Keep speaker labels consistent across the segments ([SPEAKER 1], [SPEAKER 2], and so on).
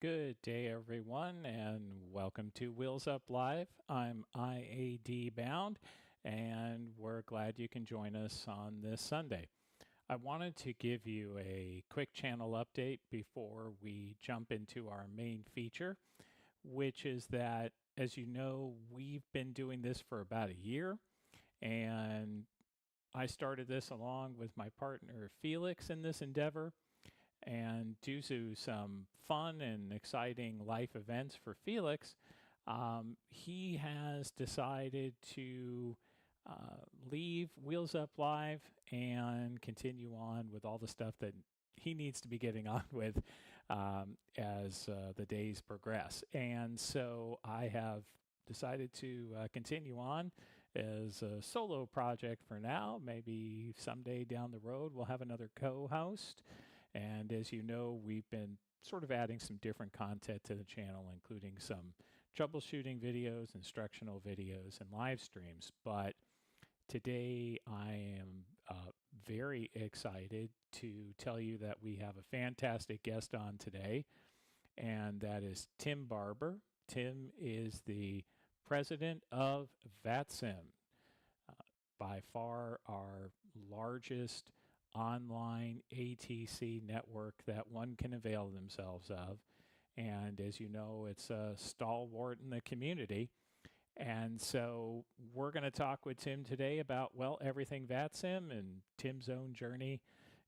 [SPEAKER 1] Good day, everyone, and welcome to Wheels Up Live. I'm IAD bound, and we're glad you can join us on this Sunday. I wanted to give you a quick channel update before we jump into our main feature, which is that, as you know, we've been doing this for about a year, and I started this along with my partner Felix in this endeavor. And due to some fun and exciting life events for Felix, he has decided to leave Wheels Up Live and continue on with all the stuff that he needs to be getting on with as the days progress. And so I have decided to continue on as a solo project for now. Maybe someday down the road we'll have another co-host. And as you know, we've been sort of adding some different content to the channel, including some troubleshooting videos, instructional videos, and live streams. But today I am very excited to tell you that we have a fantastic guest on today, and that is Tim Barber. Tim is the president of VATSIM, by far our largest online ATC network that one can avail themselves of. And as you know, it's a stalwart in the community. And so we're going to talk with Tim today about, well, everything VATSIM and Tim's own journey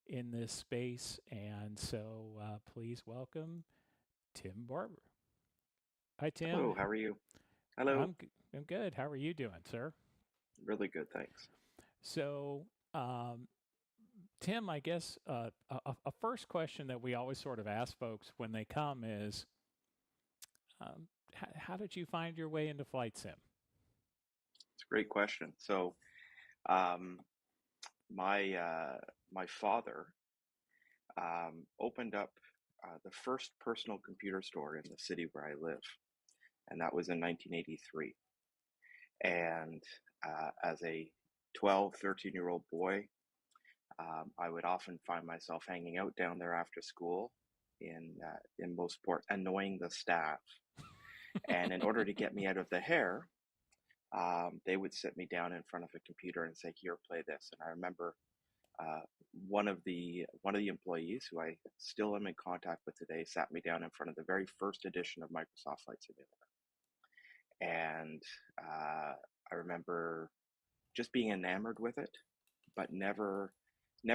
[SPEAKER 1] in this space. And so please welcome Tim Barber. Hi, Tim.
[SPEAKER 2] Hello, how are you? Hello.
[SPEAKER 1] I'm good. How are you doing, sir?
[SPEAKER 2] Really good, thanks.
[SPEAKER 1] So, Tim, I guess a first question that we always sort of ask folks when they come is, how did you find your way into flight sim?
[SPEAKER 2] It's a great question. Um, my father opened up the first personal computer store in the city where I live, and that was in 1983. And as a 12, 13-year-old boy, I would often find myself hanging out down there after school in most port, annoying the staff. And in order to get me out of the hair, they would sit me down in front of a computer and say, "Here, play this." And I remember uh, one of the employees who I still am in contact with today sat me down in front of the very first edition of Microsoft Flight Simulator, and I remember just being enamored with it, but never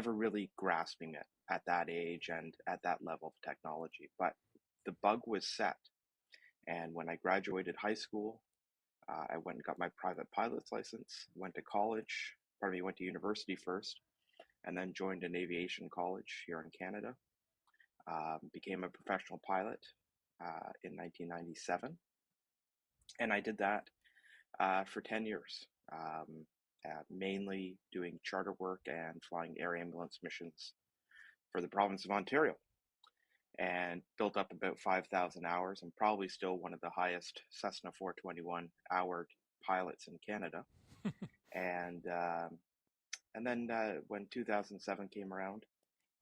[SPEAKER 2] really grasping it at that age and at that level of technology. But the bug was set, and when I graduated high school, I went and got my private pilot's license, went to college, pardon me, went to university first, and then joined an aviation college here in Canada. Became a professional pilot in 1997. And I did that for 10 years, mainly doing charter work and flying air ambulance missions for the province of Ontario, and built up about 5,000 hours, and probably still one of the highest Cessna 421 hour pilots in Canada. And and then when 2007 came around,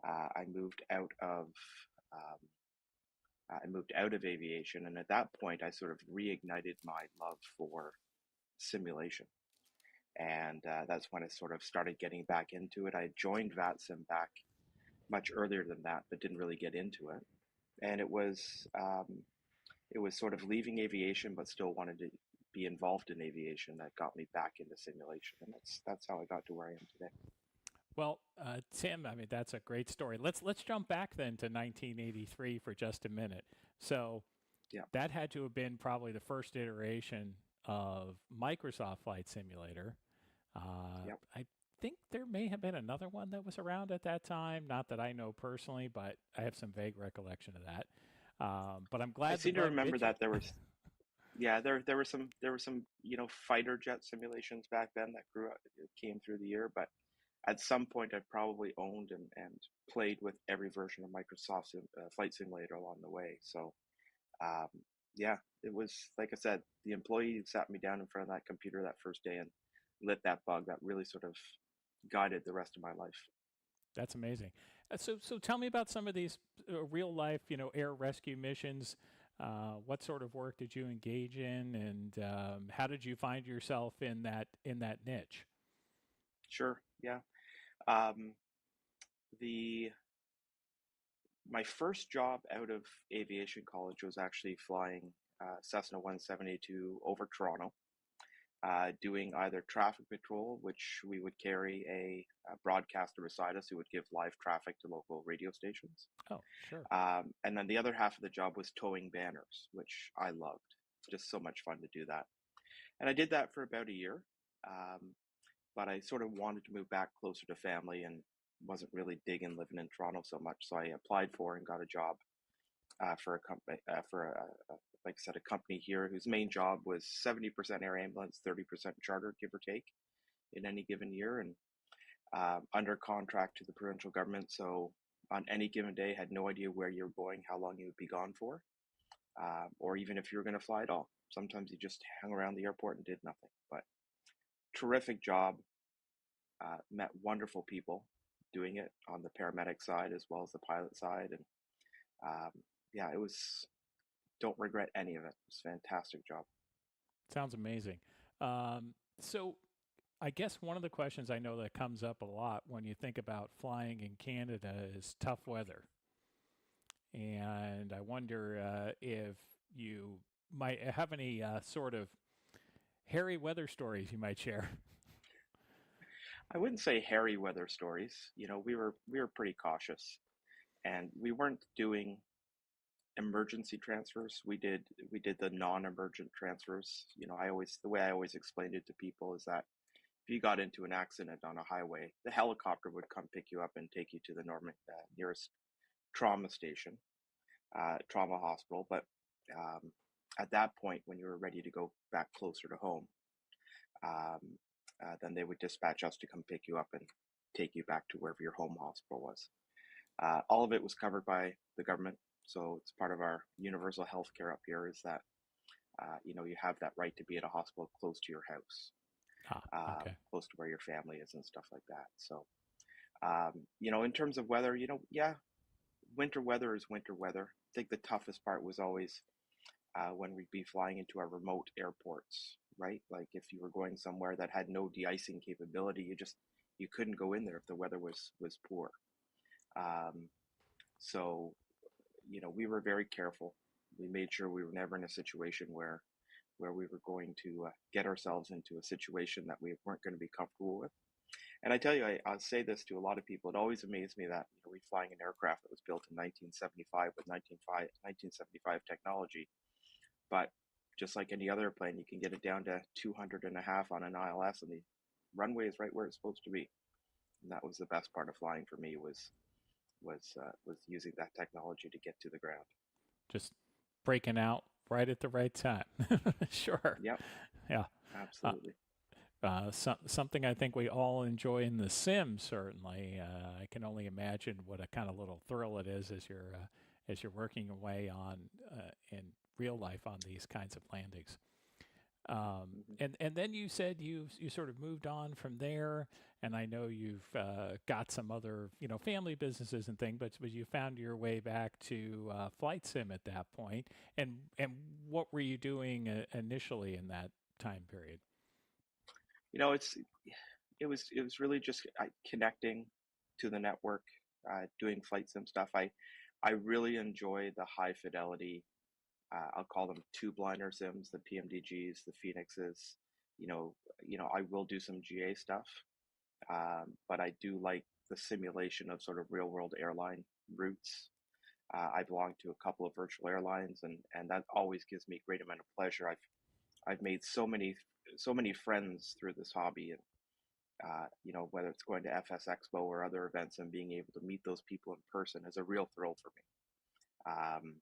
[SPEAKER 2] I moved out of um, I moved out of aviation, and at that point, I sort of reignited my love for simulation, and that's when I sort of started getting back into it. I joined VATSIM back much earlier than that, but didn't really get into it, and it was sort of leaving aviation, but still wanted to be involved in aviation that got me back into simulation, and that's how I got to where I am today.
[SPEAKER 1] Well, Tim, I mean that's a great story. Let's jump back then to 1983 for just a minute. So
[SPEAKER 2] Yeah,
[SPEAKER 1] that had to have been probably the first iteration of Microsoft Flight Simulator.
[SPEAKER 2] yeah.
[SPEAKER 1] I think there may have been another one that was around at that time. Not that I know personally, but I have some vague recollection of that. But I'm
[SPEAKER 2] I
[SPEAKER 1] glad the
[SPEAKER 2] seem to
[SPEAKER 1] bug
[SPEAKER 2] remember
[SPEAKER 1] bit you.
[SPEAKER 2] that yeah, there were some fighter jet simulations back then that came through the year, but at some point I probably owned and played with every version of Microsoft Flight Simulator along the way. So um, yeah, it was like I said, the employee who sat me down in front of that computer that first day and lit that bug that really sort of guided the rest of my life.
[SPEAKER 1] That's amazing. So tell me about some of these real life, air rescue missions. What sort of work did you engage in, and how did you find yourself in that niche?
[SPEAKER 2] Sure. Yeah. Um, the My first job out of aviation college was actually flying Cessna 172 over Toronto, doing either traffic patrol, which we would carry a broadcaster beside us who would give live traffic to local radio stations.
[SPEAKER 1] Oh, sure.
[SPEAKER 2] And then the other half of the job was towing banners, which I loved. Just so much fun to do that. And I did that for about a year. Um, but I sort of wanted to move back closer to family and wasn't really digging living in Toronto so much. So I applied for and got a job for a company, like I said, a company here whose main job was 70% air ambulance, 30% charter, give or take, in any given year, and under contract to the provincial government. So on any given day, had no idea where you're going, how long you would be gone for, or even if you were going to fly at all. Sometimes you just hung around the airport and did nothing. But terrific job. Met wonderful people doing it on the paramedic side as well as the pilot side, and um, yeah, it was. Don't regret any of it. It was a fantastic job.
[SPEAKER 1] Sounds amazing. So I guess one of the questions I know that comes up a lot when you think about flying in Canada is tough weather. And I wonder if you might have any sort of hairy weather stories you might share.
[SPEAKER 2] I wouldn't say hairy weather stories. We were pretty cautious, and we weren't doing emergency transfers. We did the non-emergent transfers. The way I always explained it to people is that if you got into an accident on a highway, the helicopter would come pick you up and take you to the nearest trauma station, trauma hospital. But um, at that point, when you were ready to go back closer to home, um, then they would dispatch us to come pick you up and take you back to wherever your home hospital was. All of it was covered by the government, so it's part of our universal health care up here. Is that you have that right to be at a hospital close to your house,
[SPEAKER 1] Ah, okay.
[SPEAKER 2] close to where your family is, and stuff like that. So in terms of weather, yeah, winter weather is winter weather. I think the toughest part was always when we'd be flying into our remote airports, right? Like if you were going somewhere that had no de-icing capability, you couldn't go in there if the weather was poor. Um, so we were very careful. We made sure we were never in a situation where we were going to get ourselves into a situation that we weren't going to be comfortable with. And I tell you, I'll say this to a lot of people. It always amazed me that we're flying an aircraft that was built in 1975 with 1975 technology. But just like any other plane, you can get it down to 200 and a half on an ILS, and the runway is right where it's supposed to be. And that was the best part of flying for me was using that technology to get to the ground.
[SPEAKER 1] Just breaking out right at the right time. Sure.
[SPEAKER 2] Yep,
[SPEAKER 1] Yeah. Uh,
[SPEAKER 2] absolutely.
[SPEAKER 1] something I think we all enjoy in the sim. Certainly, I can only imagine what a kind of little thrill it is as you're working away on in real life on these kinds of landings.
[SPEAKER 2] Hmm.
[SPEAKER 1] And then you said you sort of moved on from there, and I know you've got some other family businesses and things, but you found your way back to flight sim at that point. And what were you doing initially in that time period?
[SPEAKER 2] You know, it's it was really just connecting to the network, doing flight sim stuff. I really enjoy the high fidelity. I'll call them two blinder sims, the PMDGs, the Phoenixes. I will do some GA stuff, but I do like the simulation of sort of real world airline routes. I belong to a couple of virtual airlines, and that always gives me a great amount of pleasure. I've made so many friends through this hobby, and whether it's going to FS Expo or other events and being able to meet those people in person is a real thrill for me. Um,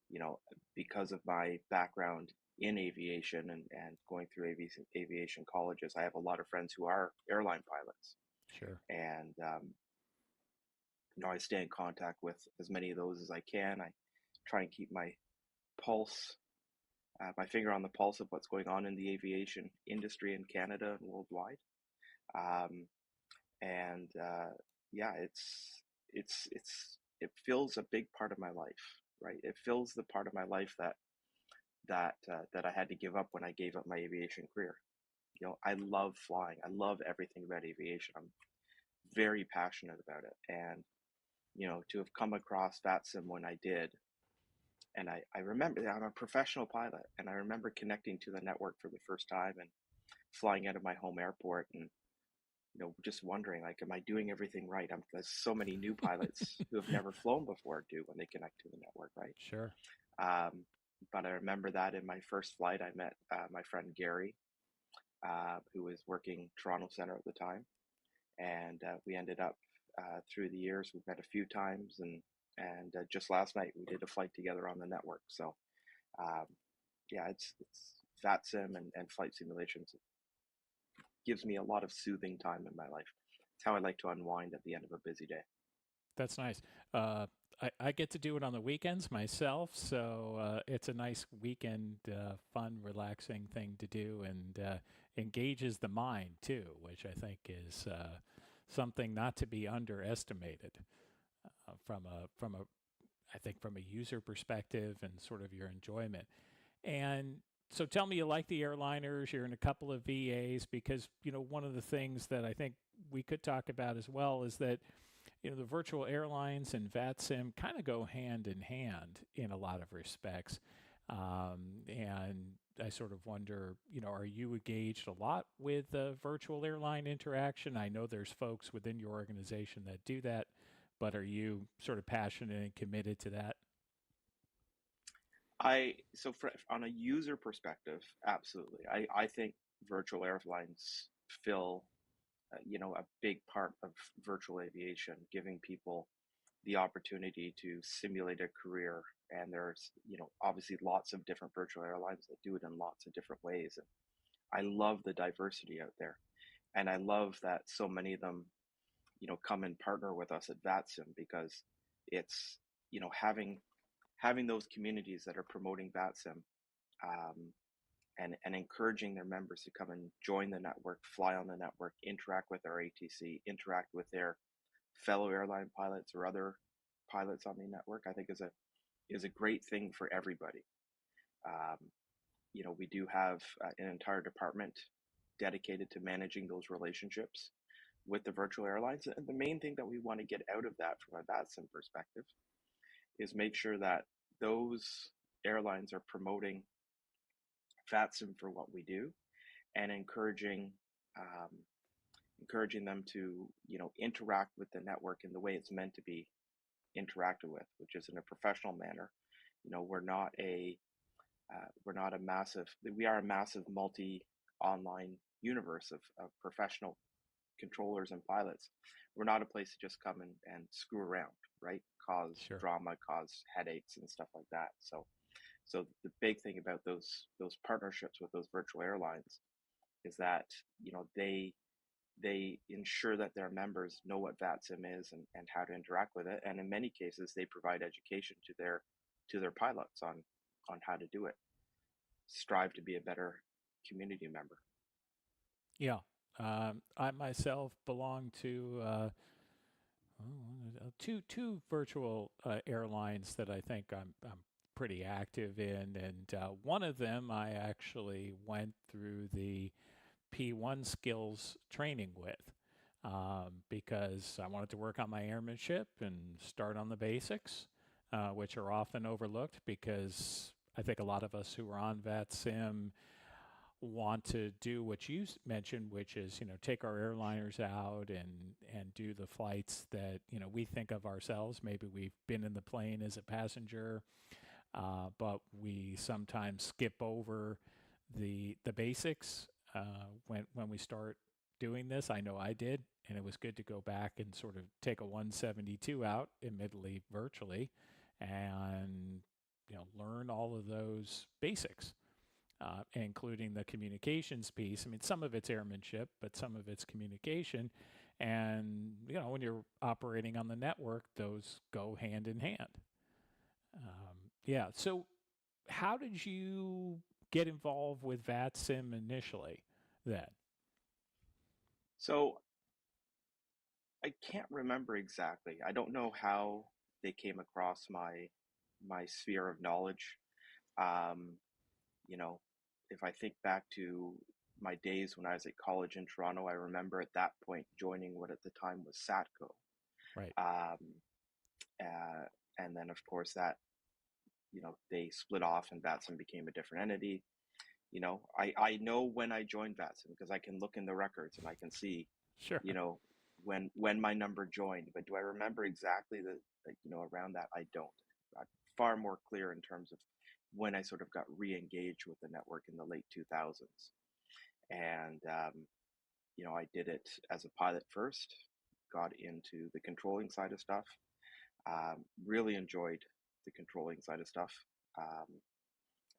[SPEAKER 2] you know, because of my background in aviation and going through aviation colleges, I have a lot of friends who are airline pilots,
[SPEAKER 1] Sure.
[SPEAKER 2] and I stay in contact with as many of those as I can. I try and keep pulse, my finger on the pulse of what's going on in the aviation industry in Canada and worldwide. Um, and yeah, it fills a big part of my life, right? It fills the part of my life that I had to give up when I gave up my aviation career. I love flying. I love everything about aviation. I'm very passionate about it. And, to have come across VATSIM when I did, and I remember I'm a professional pilot, and I remember connecting to the network for the first time and flying out of my home airport and, just wondering, like, am I doing everything right? There's so many new pilots who have never flown before do when they connect to the network, right?
[SPEAKER 1] Sure.
[SPEAKER 2] Um, but I remember that in my first flight, I met my friend Gary, who was working Toronto Center at the time, and we ended up through the years. We've met a few times, and just last night we did a flight together on the network. So um, yeah, it's VATSIM and flight simulations. It gives me a lot of soothing time in my life. It's how I like to unwind at the end of a busy day.
[SPEAKER 1] That's nice. Uh, I get to do it on the weekends myself, so it's a nice weekend, fun, relaxing thing to do, and engages the mind too, which I think is something not to be underestimated from a I think from a user perspective and sort of your enjoyment. And so tell me, you like the airliners, you're in a couple of VAs, because one of the things that I think we could talk about as well is that the virtual airlines and VATSIM kind of go hand in hand in a lot of respects. And I sort of wonder, are you engaged a lot with virtual airline interaction? I know there's folks within your organization that do that, but are you sort of passionate and committed to that?
[SPEAKER 2] On a user perspective, absolutely. I think virtual airlines fill a big part of virtual aviation, giving people the opportunity to simulate a career. And there's, obviously lots of different virtual airlines that do it in lots of different ways. And I love the diversity out there. And I love that so many of them, come and partner with us at VATSIM, because it's, having those communities that are promoting VATSIM, um, and encouraging their members to come and join the network, fly on the network, interact with our ATC, interact with their fellow airline pilots or other pilots on the network, I think is a great thing for everybody. Um, we do have an entire department dedicated to managing those relationships with the virtual airlines. And the main thing that we want to get out of that from a VATSIM perspective is make sure that those airlines are promoting VATSIM for what we do, and um, encouraging them to interact with the network in the way it's meant to be interacted with, which is in a professional manner. We're not a massive, we are a massive multi online universe of professional controllers and pilots. We're not a place to just come and screw around, right? Cause
[SPEAKER 1] Sure.
[SPEAKER 2] drama, cause headaches and stuff like that. So the big thing about those partnerships with those virtual airlines is that they ensure that their members know what VATSIM is, and how to interact with it. And in many cases, they provide education to their pilots on how to do it. Strive to be a better community member.
[SPEAKER 1] Yeah. I myself belong to two virtual airlines that I think I'm pretty active in, and one of them I actually went through the P1 skills training with, because I wanted to work on my airmanship and start on the basics, which are often overlooked because I think a lot of us who are on VATSIM want to do what you mentioned, which is take our airliners out and do the flights that we think of ourselves. Maybe we've been in the plane as a passenger, but we sometimes skip over the basics when we start doing this. I know I did, and it was good to go back and sort of take a 172 out, admittedly virtually, and learn all of those basics, including the communications piece. I mean, some of it's airmanship, but some of it's communication. And, when you're operating on the network, those go hand in hand. Yeah. So, how did you get involved with VATSIM initially then?
[SPEAKER 2] So I can't remember exactly. I don't know how they came across my sphere of knowledge. Um, you know, if I think back to my days when I was at college in Toronto, I remember at that point joining what at the time was SATCO.
[SPEAKER 1] Right.
[SPEAKER 2] Um, uh, and then, of course, that, they split off and VATSIM became a different entity. I know when I joined VATSIM because I can look in the records and I can see,
[SPEAKER 1] Sure.
[SPEAKER 2] you know, when my number joined. But do I remember exactly around that? I don't. I'm far more clear in terms of when I sort of got re-engaged with the network in the late 2000s. And, I did it as a pilot first, got into the controlling side of stuff, really enjoyed the controlling side of stuff. Um,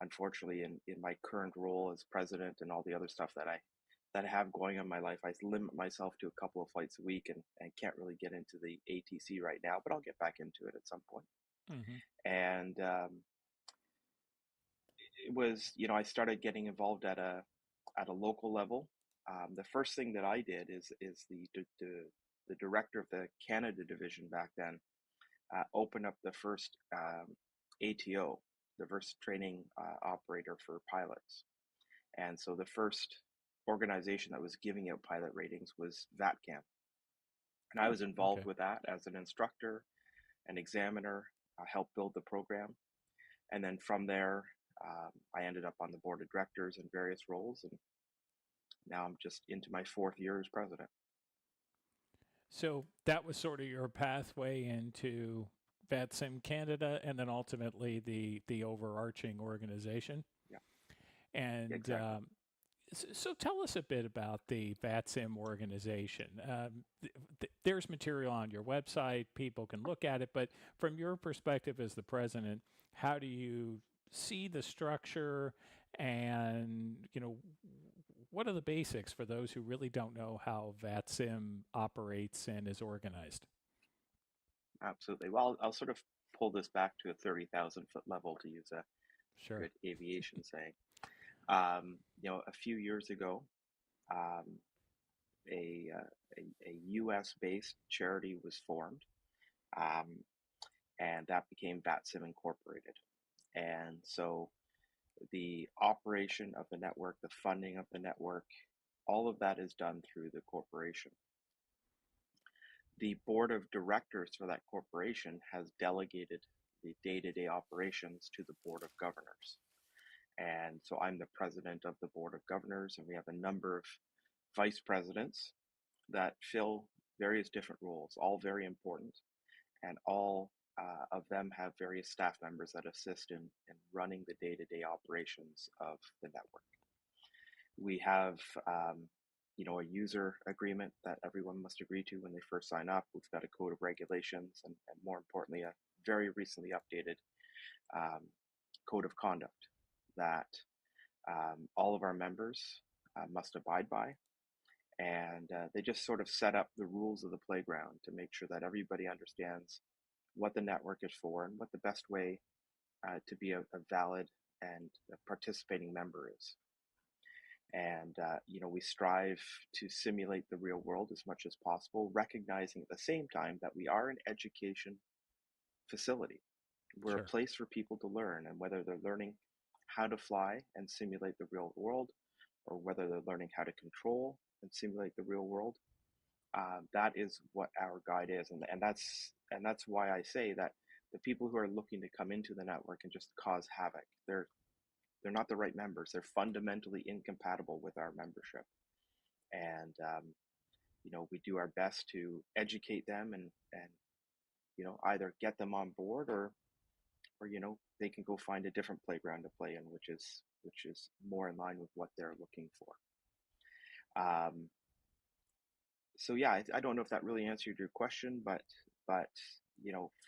[SPEAKER 2] Unfortunately, in my current role as president and all the other stuff that I have going on in my life, I limit myself to a couple of flights a week and can't really get into the ATC right now, but I'll get back into it at some point.
[SPEAKER 1] Hmm.
[SPEAKER 2] And it was, I started getting involved at a local level. The first thing that I did is the director of the Canada division back then opened up the first ATO, the first training operator for pilots. And so the first organization that was giving out pilot ratings was VATCAM. And I
[SPEAKER 1] Oh,
[SPEAKER 2] was involved
[SPEAKER 1] okay.
[SPEAKER 2] with that as an instructor, an examiner, helped build the program. And then from there, I ended up on the board of directors in various roles. And now I'm just into my fourth year as president.
[SPEAKER 1] So that was sort of your pathway into VATSIM Canada, and then ultimately the overarching organization.
[SPEAKER 2] Yeah,
[SPEAKER 1] And
[SPEAKER 2] exactly.
[SPEAKER 1] so tell us a bit about the VATSIM organization. There's material on your website; people can look at it. But from your perspective as the president, how do you see the structure, and what are the basics for those who really don't know how VATSIM operates and is organized?
[SPEAKER 2] Absolutely. Well, I'll sort of pull this back to a 30,000-foot level to use a
[SPEAKER 1] Sure.
[SPEAKER 2] good aviation saying. A few years ago, um, a U.S. based charity was formed, um, and that became VATSIM Incorporated. And so the operation of the network, the funding of the network, all of that is done through the corporation. The board of directors for that corporation has delegated the day-to-day operations to the board of governors. And so I'm the president of the board of governors, and we have a number of vice presidents that fill various different roles, all very important, and all of them have various staff members that assist in running the day-to-day operations of the network. We have, a user agreement that everyone must agree to when they first sign up. We've got a code of regulations, and more importantly, a very recently updated um, code of conduct that all of our members must abide by. And they just sort of set up the rules of the playground to make sure that everybody understands what the network is for and what the best way to be a valid and a participating member is. And, we strive to simulate the real world as much as possible, recognizing at the same time that we are an education facility. We're a
[SPEAKER 1] Sure.
[SPEAKER 2] place for people to learn, and whether they're learning how to fly and simulate the real world, or whether they're learning how to control and simulate the real world, that is what our guide is, and that's why I say that the people who are looking to come into the network and just cause havoc, they're not the right members. They're fundamentally incompatible with our membership, and we do our best to educate them and either get them on board or they can go find a different playground to play in, which is more in line with what they're looking for. So yeah, I don't know if that really answered your question, but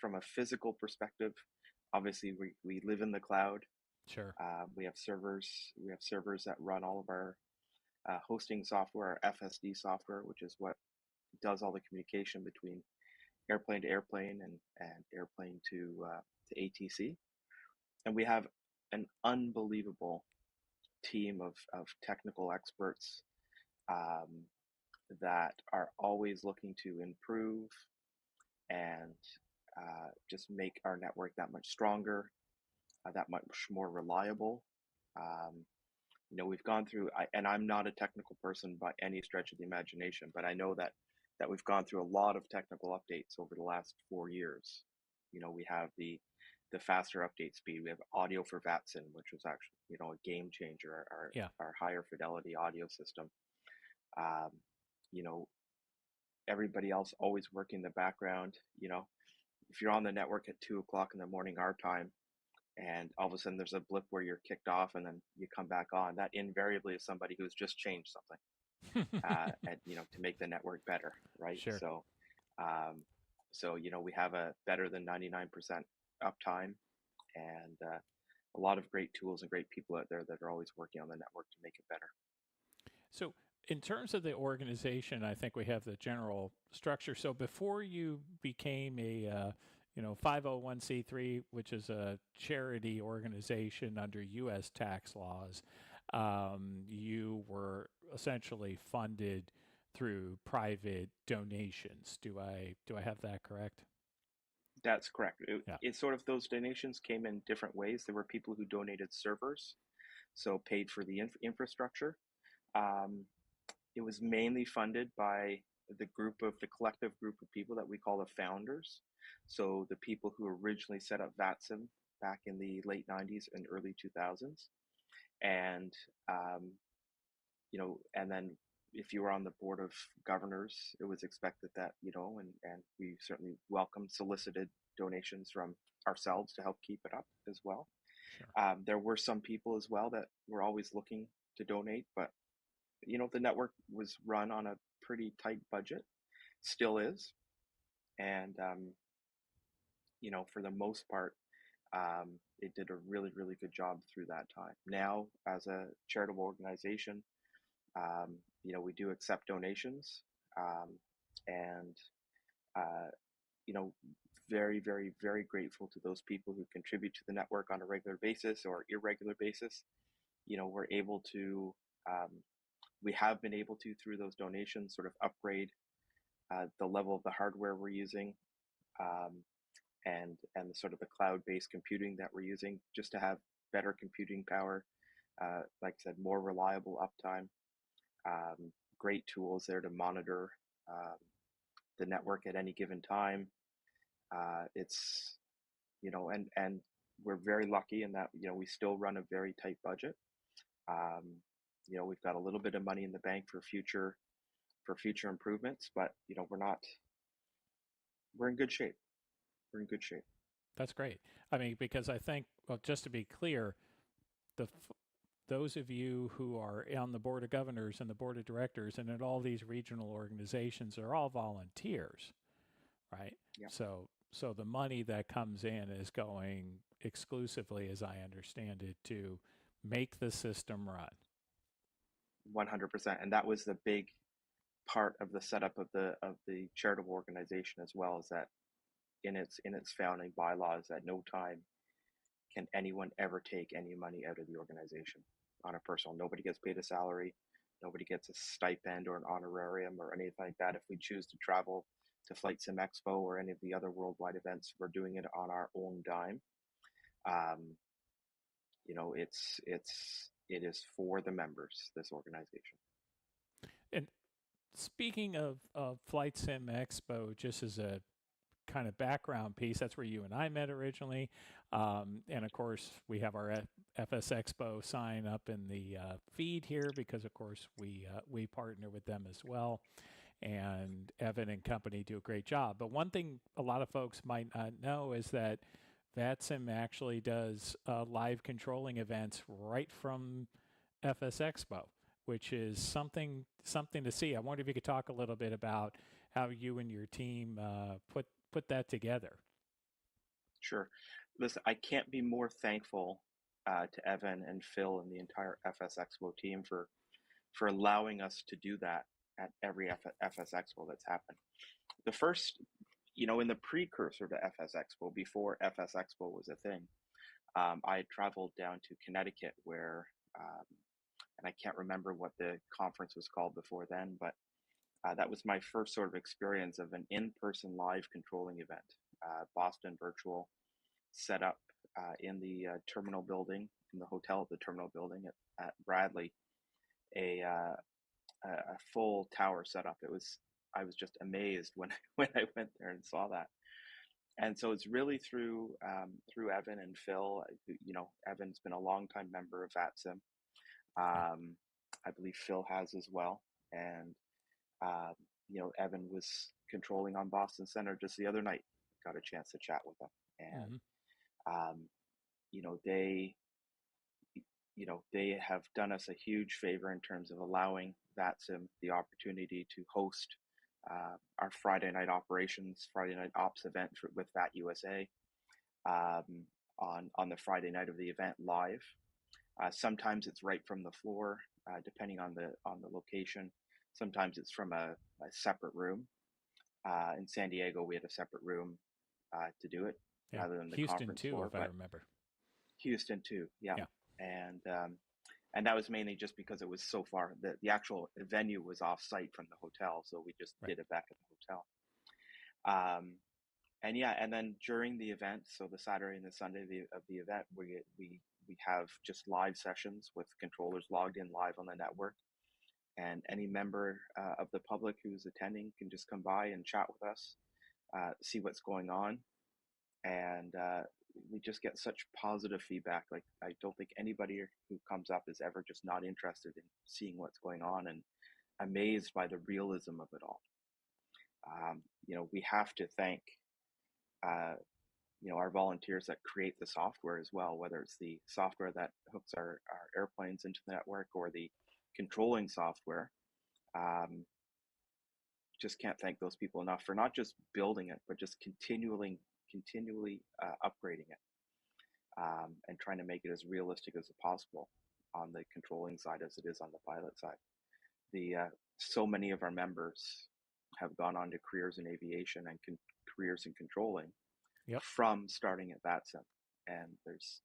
[SPEAKER 2] from a physical perspective, obviously we live in the cloud.
[SPEAKER 1] Sure.
[SPEAKER 2] We have servers. We have servers that run all of our hosting software, our FSD software, which is what does all the communication between airplane to airplane and airplane to ATC. And we have an unbelievable team of technical experts, um, that are always looking to improve and just make our network that much stronger, that much more reliable. Um, we've gone through, and I'm not a technical person by any stretch of the imagination, but I know that we've gone through a lot of technical updates over the last 4 years. We have the faster update speed. We have audio for VATSIM, which was actually a game changer. Our
[SPEAKER 1] Yeah.
[SPEAKER 2] our higher fidelity audio system. Um, you know, Everybody else always working in the background. If you're on the network at 2 o'clock in the morning our time, and all of a sudden there's a blip where you're kicked off and then you come back on, that invariably is somebody who's just changed something, and to make the network better, right?
[SPEAKER 1] Sure.
[SPEAKER 2] So we have a better than 99% uptime, and a lot of great tools and great people out there that are always working on the network to make it better.
[SPEAKER 1] So, in terms of the organization, I think we have the general structure. So, before you became a 501c3, which is a charity organization under U.S. tax laws, you were essentially funded through private donations. Do I have that correct?
[SPEAKER 2] That's correct.
[SPEAKER 1] Yeah.
[SPEAKER 2] It's sort of, those donations came in different ways. There were people who donated servers, so paid for the infrastructure. Um, it was mainly funded by the collective group of people that we call the founders. So the people who originally set up VATSIM back in the late 90s and early 2000s. And, and then if you were on the board of governors, it was expected that, and we certainly welcomed solicited donations from ourselves to help keep it up as well.
[SPEAKER 1] Sure.
[SPEAKER 2] There were some people as well that were always looking to donate, but the network was run on a pretty tight budget, still is. And, for the most part, it did a really, really good job through that time. Now, as a charitable organization, we do accept donations, and, uh, very, very, very grateful to those people who contribute to the network on a regular basis or irregular basis. We're able to, we have been able to, through those donations, sort of upgrade the level of the hardware we're using, um, and sort of the cloud-based computing that we're using, just to have better computing power, like I said, more reliable uptime, great tools there to monitor the network at any given time. It's and we're very lucky in that we still run a very tight budget. We've got a little bit of money in the bank for future improvements, but we're in good shape. We're in good shape.
[SPEAKER 1] That's great. I mean, because I think, well, just to be clear, the those of you who are on the board of governors and the board of directors and at all these regional organizations are all volunteers, right?
[SPEAKER 2] Yeah.
[SPEAKER 1] So the money that comes in is going exclusively, as I understand it, to make the system run.
[SPEAKER 2] 100%. And that was the big part of the setup of the charitable organization as well, is that in its founding bylaws, at no time can anyone ever take any money out of the organization on a personal. Nobody gets paid a salary. Nobody gets a stipend or an honorarium or anything like that. If we choose to travel to FlightSim Expo or any of the other worldwide events, we're doing it on our own dime. It is for the members, this organization.
[SPEAKER 1] And speaking of FlightSim Expo, just as a kind of background piece, that's where you and I met originally. And of course, we have our FS Expo sign up in the feed here because, of course, we partner with them as well. And Evan and company do a great job. But one thing a lot of folks might not know is that VATSIM actually does live controlling events right from FS Expo, which is something to see. I wonder if you could talk a little bit about how you and your team put that together.
[SPEAKER 2] Sure. Listen, I can't be more thankful to Evan and Phil and the entire FS Expo team for allowing us to do that at every FS Expo that's happened. The first, in the precursor to FS Expo, before FS Expo was a thing, I had traveled down to Connecticut where, and I can't remember what the conference was called before then, but That was my first sort of experience of an in-person live controlling event. Boston Virtual set up in the terminal building, in the hotel at the terminal building at Bradley, a, uh, a full tower setup. I was just amazed when when I went there and saw that. And so it's really through Evan and Phil. Evan's been a longtime member of VATSIM.
[SPEAKER 1] Yeah.
[SPEAKER 2] I believe Phil has as well. And um, Evan was controlling on Boston Center just the other night. Got a chance to chat with them, and
[SPEAKER 1] Mm-hmm.
[SPEAKER 2] um, you know they they have done us a huge favor in terms of allowing VATSIM the opportunity to host our Friday night operations, Friday night ops event with VAT USA um, on the Friday night of the event live. Sometimes it's right from the floor, depending on the location. Sometimes it's from a separate room. In San Diego, we had a separate room to do it
[SPEAKER 1] Yeah.
[SPEAKER 2] rather than the
[SPEAKER 1] Houston
[SPEAKER 2] conference
[SPEAKER 1] too,
[SPEAKER 2] floor.
[SPEAKER 1] if I
[SPEAKER 2] But
[SPEAKER 1] remember.
[SPEAKER 2] Houston too, yeah.
[SPEAKER 1] Yeah.
[SPEAKER 2] And and that was mainly just because it was so far. The actual venue was off site from the hotel, so we just
[SPEAKER 1] Right.
[SPEAKER 2] did it back at the hotel. Um, and yeah, and then during the event, so the Saturday and the Sunday of the event, we have just live sessions with controllers logged in live on the network, and any member of the public who's attending can just come by and chat with us, see what's going on, and we just get such positive feedback. Like, I don't think anybody who comes up is ever just not interested in seeing what's going on and amazed by the realism of it all. We have to thank uh, our volunteers that create the software as well, whether it's the software that hooks our airplanes into the network or the controlling software. Um, just can't thank those people enough for not just building it, but just continually upgrading it, and trying to make it as realistic as possible on the controlling side as it is on the pilot side. The So many of our members have gone on to careers in aviation and careers in controlling
[SPEAKER 1] Yep.
[SPEAKER 2] from starting at VATSIM, and there's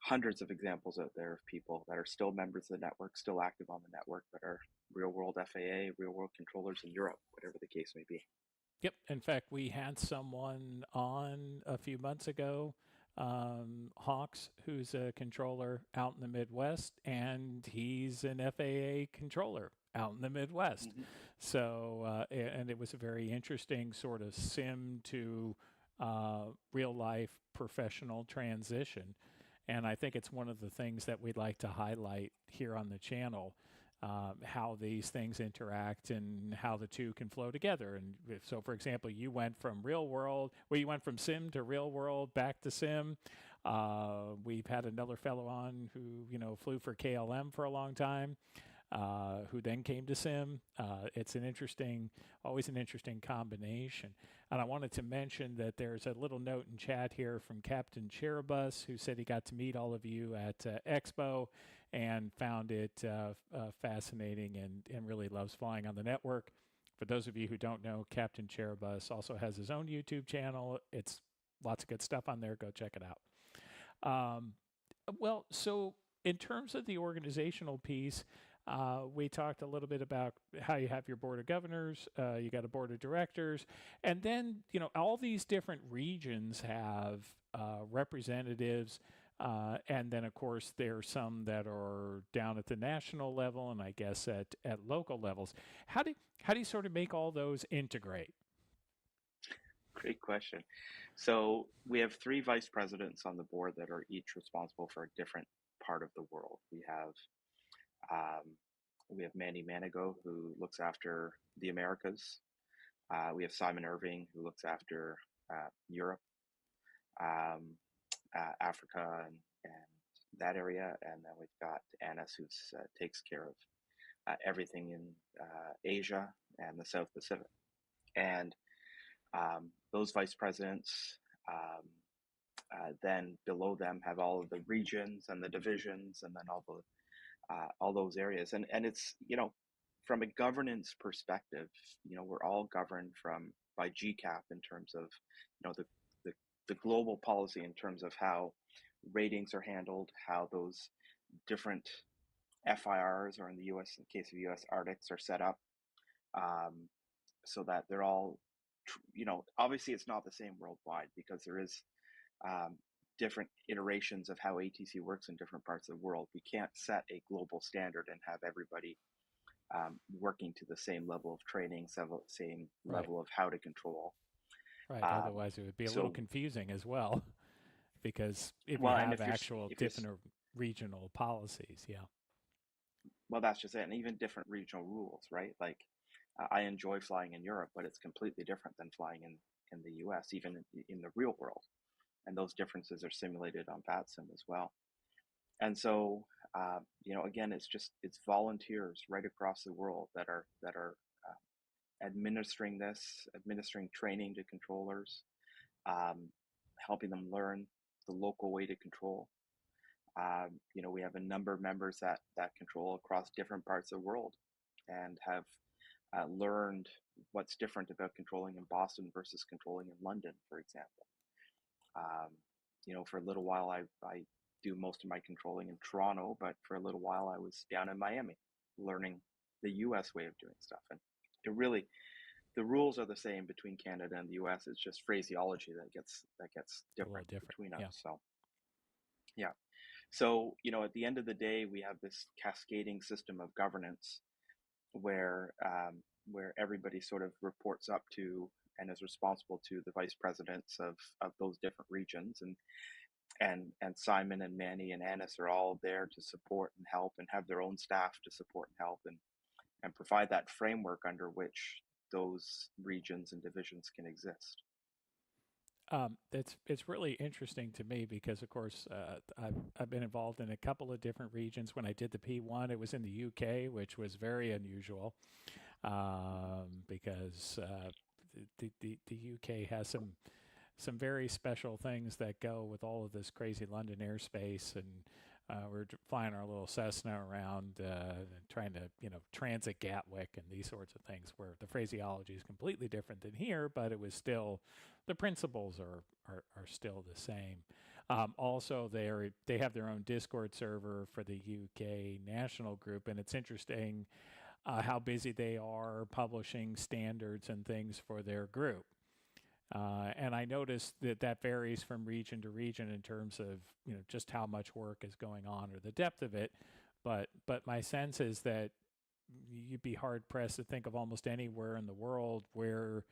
[SPEAKER 2] hundreds of examples out there of people that are still members of the network, still active on the network, that are real world FAA, real world controllers in Europe, whatever the case may be.
[SPEAKER 1] Yep. In fact, we had someone on a few months ago, Hawks, who's a controller out in the Midwest, and he's an FAA controller out in the Midwest.
[SPEAKER 2] Mm-hmm.
[SPEAKER 1] So, and it was a very interesting sort of sim to real life professional transition. And I think it's one of the things that we'd like to highlight here on the channel, how these things interact and how the two can flow together. And so, for example, you went from you went from sim to real world, back to sim. We've had another fellow on who, flew for KLM for a long time, who then came to sim. It's always an interesting combination. And I wanted to mention that there's a little note in chat here from Captain Cherubus, who said he got to meet all of you at Expo and found it fascinating and really loves flying on the network. For those of you who don't know, Captain Cherubus also has his own YouTube channel. It's lots of good stuff on there. Go check it out. So in terms of the organizational piece, we talked a little bit about how you have your board of governors, you got a board of directors, and then, all these different regions have representatives. And then, of course, there are some that are down at the national level and I guess at local levels. How do you sort of make all those integrate?
[SPEAKER 2] Great question. So we have three vice presidents on the board that are each responsible for a different part of the world. Um, we have Mandy Manigo, who looks after the Americas. We have Simon Irving, who looks after Europe, um, Africa, and that area. And then we've got Anis, who takes care of everything in Asia and the South Pacific. And those vice presidents, then below them, have all of the regions and the divisions, and then all those areas. And it's, from a governance perspective, we're all governed by GCAP in terms of, the global policy in terms of how ratings are handled, how those different FIRs, or in the US, in the case of US Arctics, are set up. so that they're all, obviously it's not the same worldwide because there is um, different iterations of how ATC works in different parts of the world. We can't set a global standard and have everybody working to the same level of training, same
[SPEAKER 1] Right.
[SPEAKER 2] level of how to control.
[SPEAKER 1] Right.
[SPEAKER 2] Um,
[SPEAKER 1] Otherwise, it would be a little
[SPEAKER 2] so,
[SPEAKER 1] confusing as well, because if you
[SPEAKER 2] well, and
[SPEAKER 1] have actual different regional policies, yeah.
[SPEAKER 2] well, that's just it, and even different regional rules, right? Like, I enjoy flying in Europe, but it's completely different than flying in the U.S., even in the real world, and those differences are simulated on VATSIM as well. And so, again, it's volunteers right across the world that are administering training to controllers, um, helping them learn the local way to control. We have a number of members that control across different parts of the world and have learned what's different about controlling in Boston versus controlling in London, for example. Um, for a little while, I do most of my controlling in Toronto, but for a little while, I was down in Miami learning the U.S. way of doing stuff. And it really, the rules are the same between Canada and the U.S. It's just phraseology that gets
[SPEAKER 1] A little
[SPEAKER 2] different
[SPEAKER 1] different.
[SPEAKER 2] between us.
[SPEAKER 1] Yeah.
[SPEAKER 2] So yeah. So at the end of the day, we have this cascading system of governance where everybody sort of reports up to and is responsible to the vice presidents of those different regions, and Simon and Manny and Annis are all there to support and help and have their own staff to support and help and provide that framework under which those regions and divisions can exist.
[SPEAKER 1] It's really interesting to me because, of course, I've been involved in a couple of different regions. When I did the P1, it was in the UK, which was very unusual, because the UK has some very special things that go with all of this crazy London airspace, and we're flying our little Cessna around, trying to transit Gatwick and these sorts of things, where the phraseology is completely different than here, but it was still, the principles are still the same. Also, they have their own Discord server for the UK national group, and it's interesting how busy they are publishing standards and things for their group. And I noticed that varies from region to region in terms of just how much work is going on or the depth of it. But my sense is that you'd be hard pressed to think of almost anywhere in the world where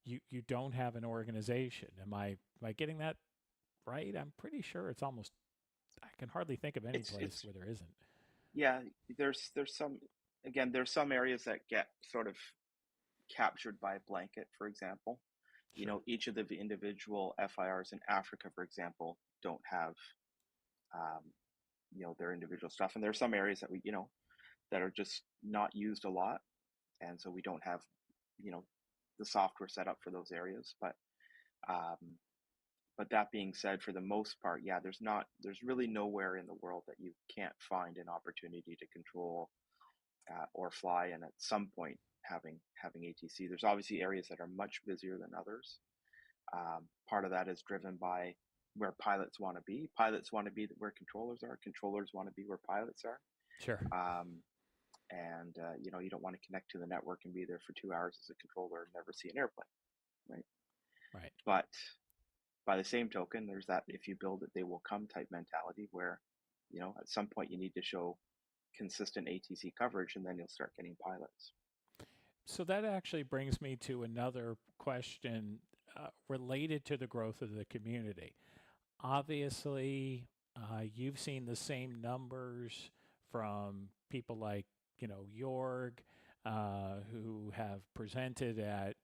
[SPEAKER 1] you don't have an organization. Am I getting that right? I'm pretty sure it's almost, I can hardly think of any place
[SPEAKER 2] It's
[SPEAKER 1] where there isn't.
[SPEAKER 2] Yeah, there's some, again, there's some areas that get sort of captured by a blanket, for example.
[SPEAKER 1] Sure.
[SPEAKER 2] Each of the individual FIRs in Africa, for example, don't have um, their individual stuff, and there are some areas that that are just not used a lot, and so we don't have you know the software set up for those areas. Um, but that being said, for the most part, yeah, there's really nowhere in the world that you can't find an opportunity to control or fly, and at some point having ATC. There's obviously areas that are much busier than others. Part of that is driven by where pilots want to be. Pilots want to be where controllers are. Controllers want to be where pilots are.
[SPEAKER 1] Sure.
[SPEAKER 2] And you don't want to connect to the network and be there for 2 hours as a controller and never see an airplane, right?
[SPEAKER 1] Right.
[SPEAKER 2] But by the same token, there's that if you build it, they will come type mentality where, at some point you need to show consistent ATC coverage, and then you'll start getting pilots.
[SPEAKER 1] So that actually brings me to another question related to the growth of the community. Obviously, you've seen the same numbers from people like, Jorg, who have presented at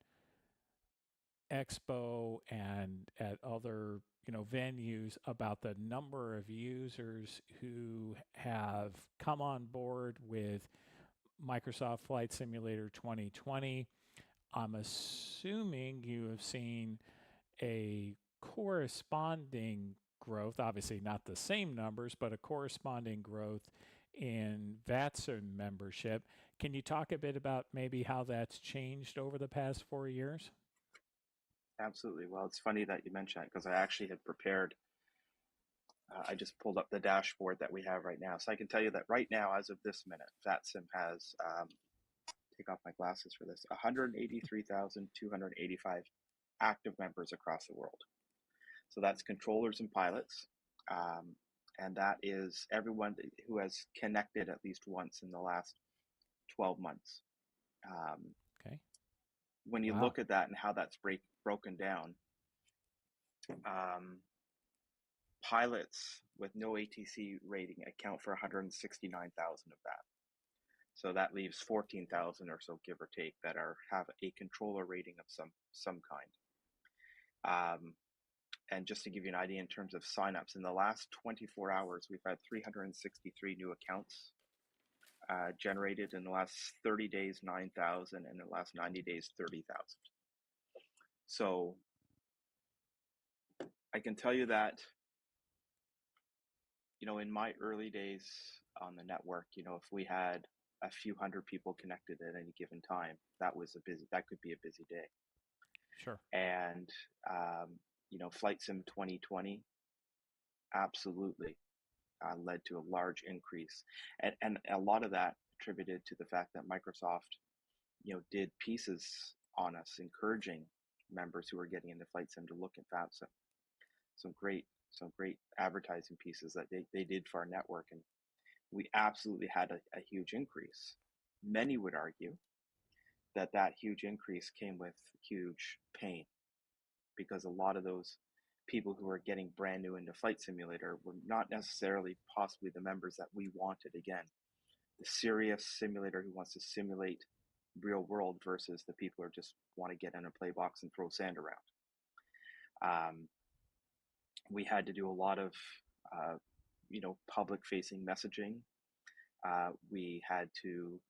[SPEAKER 1] Expo and at other, venues about the number of users who have come on board with Microsoft Flight Simulator 2020. I'm assuming you have seen a corresponding growth, obviously not the same numbers, but a corresponding growth in VATSIM membership. Can you talk a bit about maybe how that's changed over the past 4 years?
[SPEAKER 2] Absolutely. Well, it's funny that you mentioned that because I actually had prepared. I just pulled up the dashboard that we have right now, so I can tell you that right now, as of this minute, VATSIM has take off my glasses for this, 183,285 active members across the world. So that's controllers and pilots. And that is everyone who has connected at least once in the last 12 months.
[SPEAKER 1] Okay.
[SPEAKER 2] When you
[SPEAKER 1] Wow.
[SPEAKER 2] look at that and how that's broken down, pilots with no ATC rating account for 169,000 of that. So that leaves 14,000 or so, give or take, that have a controller rating of some kind. And just to give you an idea in terms of signups, in the last 24 hours, we've had 363 new accounts generated. In the last 30 days, 9,000, and in the last 90 days, 30,000. So I can tell you that, in my early days on the network, if we had a few hundred people connected at any given time, that could be a busy day.
[SPEAKER 1] Sure.
[SPEAKER 2] And FlightSim 2020 absolutely led to a large increase, and a lot of that attributed to the fact that Microsoft, did pieces on us, encouraging members who were getting into FlightSim to look at VATSIM. Some great advertising pieces that they did for our network, and we absolutely had a huge increase. Many would argue that huge increase came with huge pain, because a lot of those people who are getting brand new into Flight Simulator were not necessarily possibly the members that we wanted. Again, the serious simulator who wants to simulate real world versus the people who just want to get in a play box and throw sand around. We had to do a lot of public facing messaging. We had to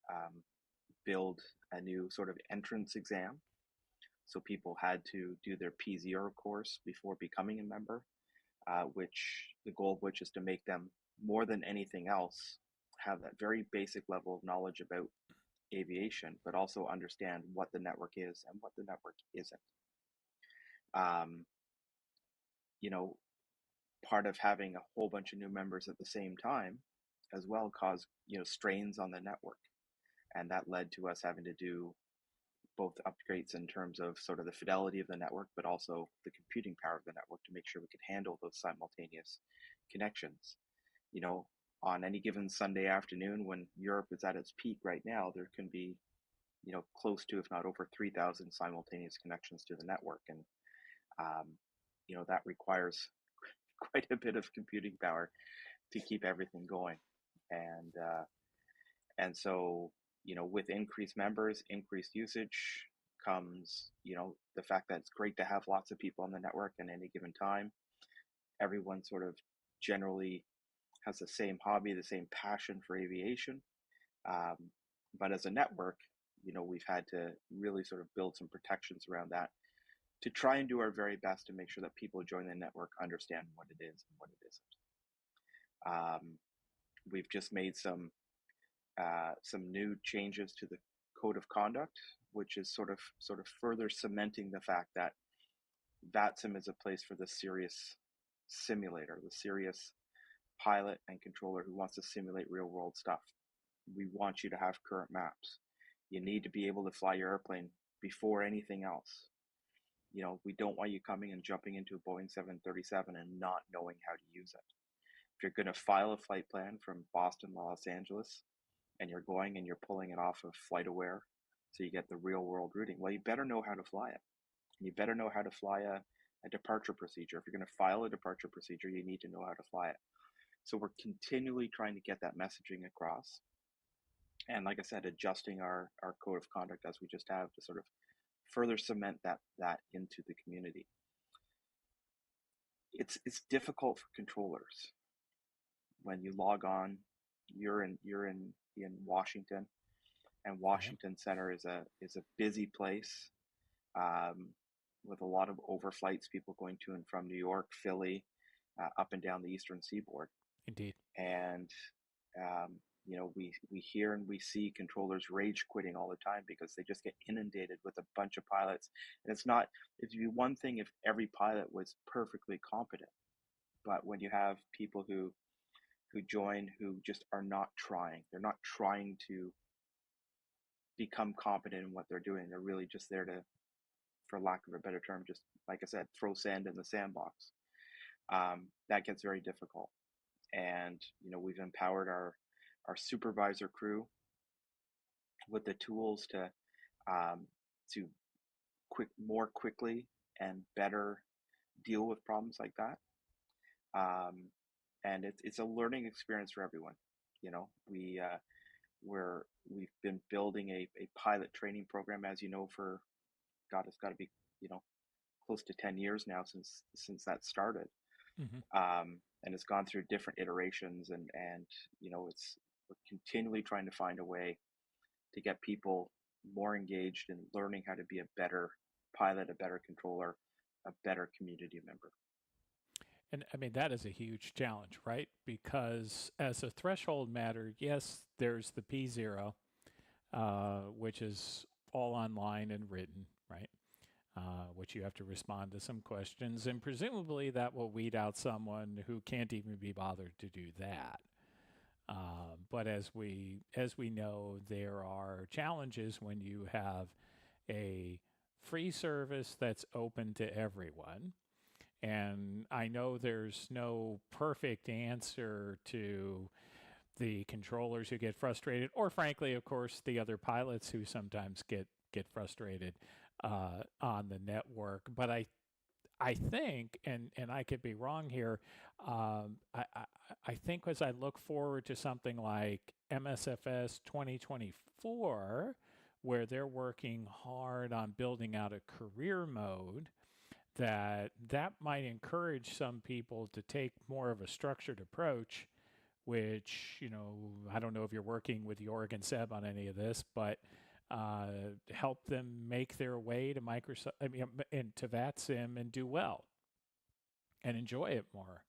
[SPEAKER 2] build a new sort of entrance exam. So people had to do their P0 course before becoming a member, which the goal of which is to make them, more than anything else, have that very basic level of knowledge about aviation, but also understand what the network is and what the network isn't. Part of having a whole bunch of new members at the same time as well caused, strains on the network. And that led to us having to do both upgrades in terms of sort of the fidelity of the network, but also the computing power of the network to make sure we could handle those simultaneous connections. On any given Sunday afternoon when Europe is at its peak right now, there can be, close to, if not over 3,000 simultaneous connections to the network. And, that requires quite a bit of computing power to keep everything going. And so, with increased members, increased usage comes, the fact that it's great to have lots of people on the network at any given time. Everyone sort of generally has the same hobby, the same passion for aviation. But as a network, we've had to really sort of build some protections around that to try and do our very best to make sure that people who join the network understand what it is and what it isn't. We've just made some new changes to the code of conduct, which is sort of further cementing the fact that VATSIM is a place for the serious simulator, the serious pilot and controller who wants to simulate real world stuff. We want you to have current maps. You need to be able to fly your airplane before anything else. We don't want you coming and jumping into a Boeing 737 and not knowing how to use it. If you're going to file a flight plan from Boston to Los Angeles, and you're going and you're pulling it off of FlightAware, so you get the real world routing, well, you better know how to fly it. You better know how to fly a departure procedure. If you're going to file a departure procedure, you need to know how to fly it. So we're continually trying to get that messaging across. And like I said, adjusting our code of conduct as we just have to sort of further cement that into the community. It's difficult for controllers when you log on. You're in Washington, and Washington Center is a busy place with a lot of overflights, people going to and from New York, Philly, up and down the eastern seaboard.
[SPEAKER 1] Indeed. And
[SPEAKER 2] we hear and we see controllers rage quitting all the time because they just get inundated with a bunch of pilots. And it'd be one thing if every pilot was perfectly competent, but when you have people who join who just are not trying, they're not trying to become competent in what they're doing. They're really just there to, for lack of a better term, just like I said, throw sand in the sandbox. That gets very difficult. And we've empowered our supervisor crew with the tools um, to more quickly and better deal with problems like that. And it's a learning experience for everyone. We've been building a pilot training program, as you know, for God, it's got to be close to 10 years now since that started.
[SPEAKER 1] Hmm.
[SPEAKER 2] And it's gone through different iterations, and we're continually trying to find a way to get people more engaged in learning how to be a better pilot, a better controller, a better community member.
[SPEAKER 1] And I mean, that is a huge challenge, right? Because as a threshold matter, yes, there's the P0, which is all online and written, right? Which you have to respond to some questions, and presumably that will weed out someone who can't even be bothered to do that. But as we know, there are challenges when you have a free service that's open to everyone. And I know there's no perfect answer to the controllers who get frustrated, or frankly, of course, the other pilots who sometimes get frustrated on the network. But I think, and I could be wrong here, I think as I look forward to something like MSFS 2024, where they're working hard on building out a career mode, that might encourage some people to take more of a structured approach, which, I don't know if you're working with the Oregon Seb on any of this, but help them make their way to Microsoft, I mean, into VATSIM and do well and enjoy it more.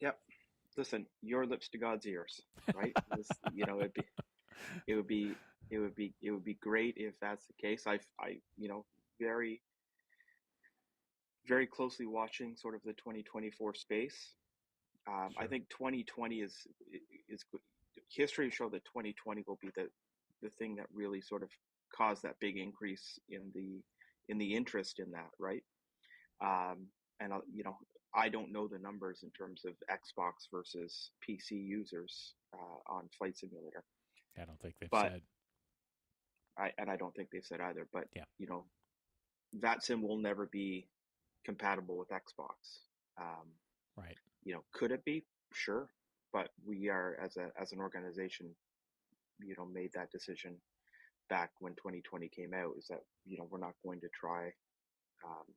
[SPEAKER 2] Yep. Listen, your lips to God's ears, right? It would be, it would be great if that's the case. Very, very closely watching sort of the 2024 space. I
[SPEAKER 1] Sure.
[SPEAKER 2] think 2020 is history show that 2020 will be the thing that really sort of caused that big increase in the interest in that, right? And I don't know the numbers in terms of Xbox versus PC users on Flight Simulator,
[SPEAKER 1] I don't think they've
[SPEAKER 2] but
[SPEAKER 1] said.
[SPEAKER 2] I don't think they've said either. But
[SPEAKER 1] Yeah.
[SPEAKER 2] you know, VATSIM will never be compatible with Xbox. Um,
[SPEAKER 1] Right.
[SPEAKER 2] could it be? Sure, but we are as an organization, made that decision back when 2020 came out. Is that we're not going to try um,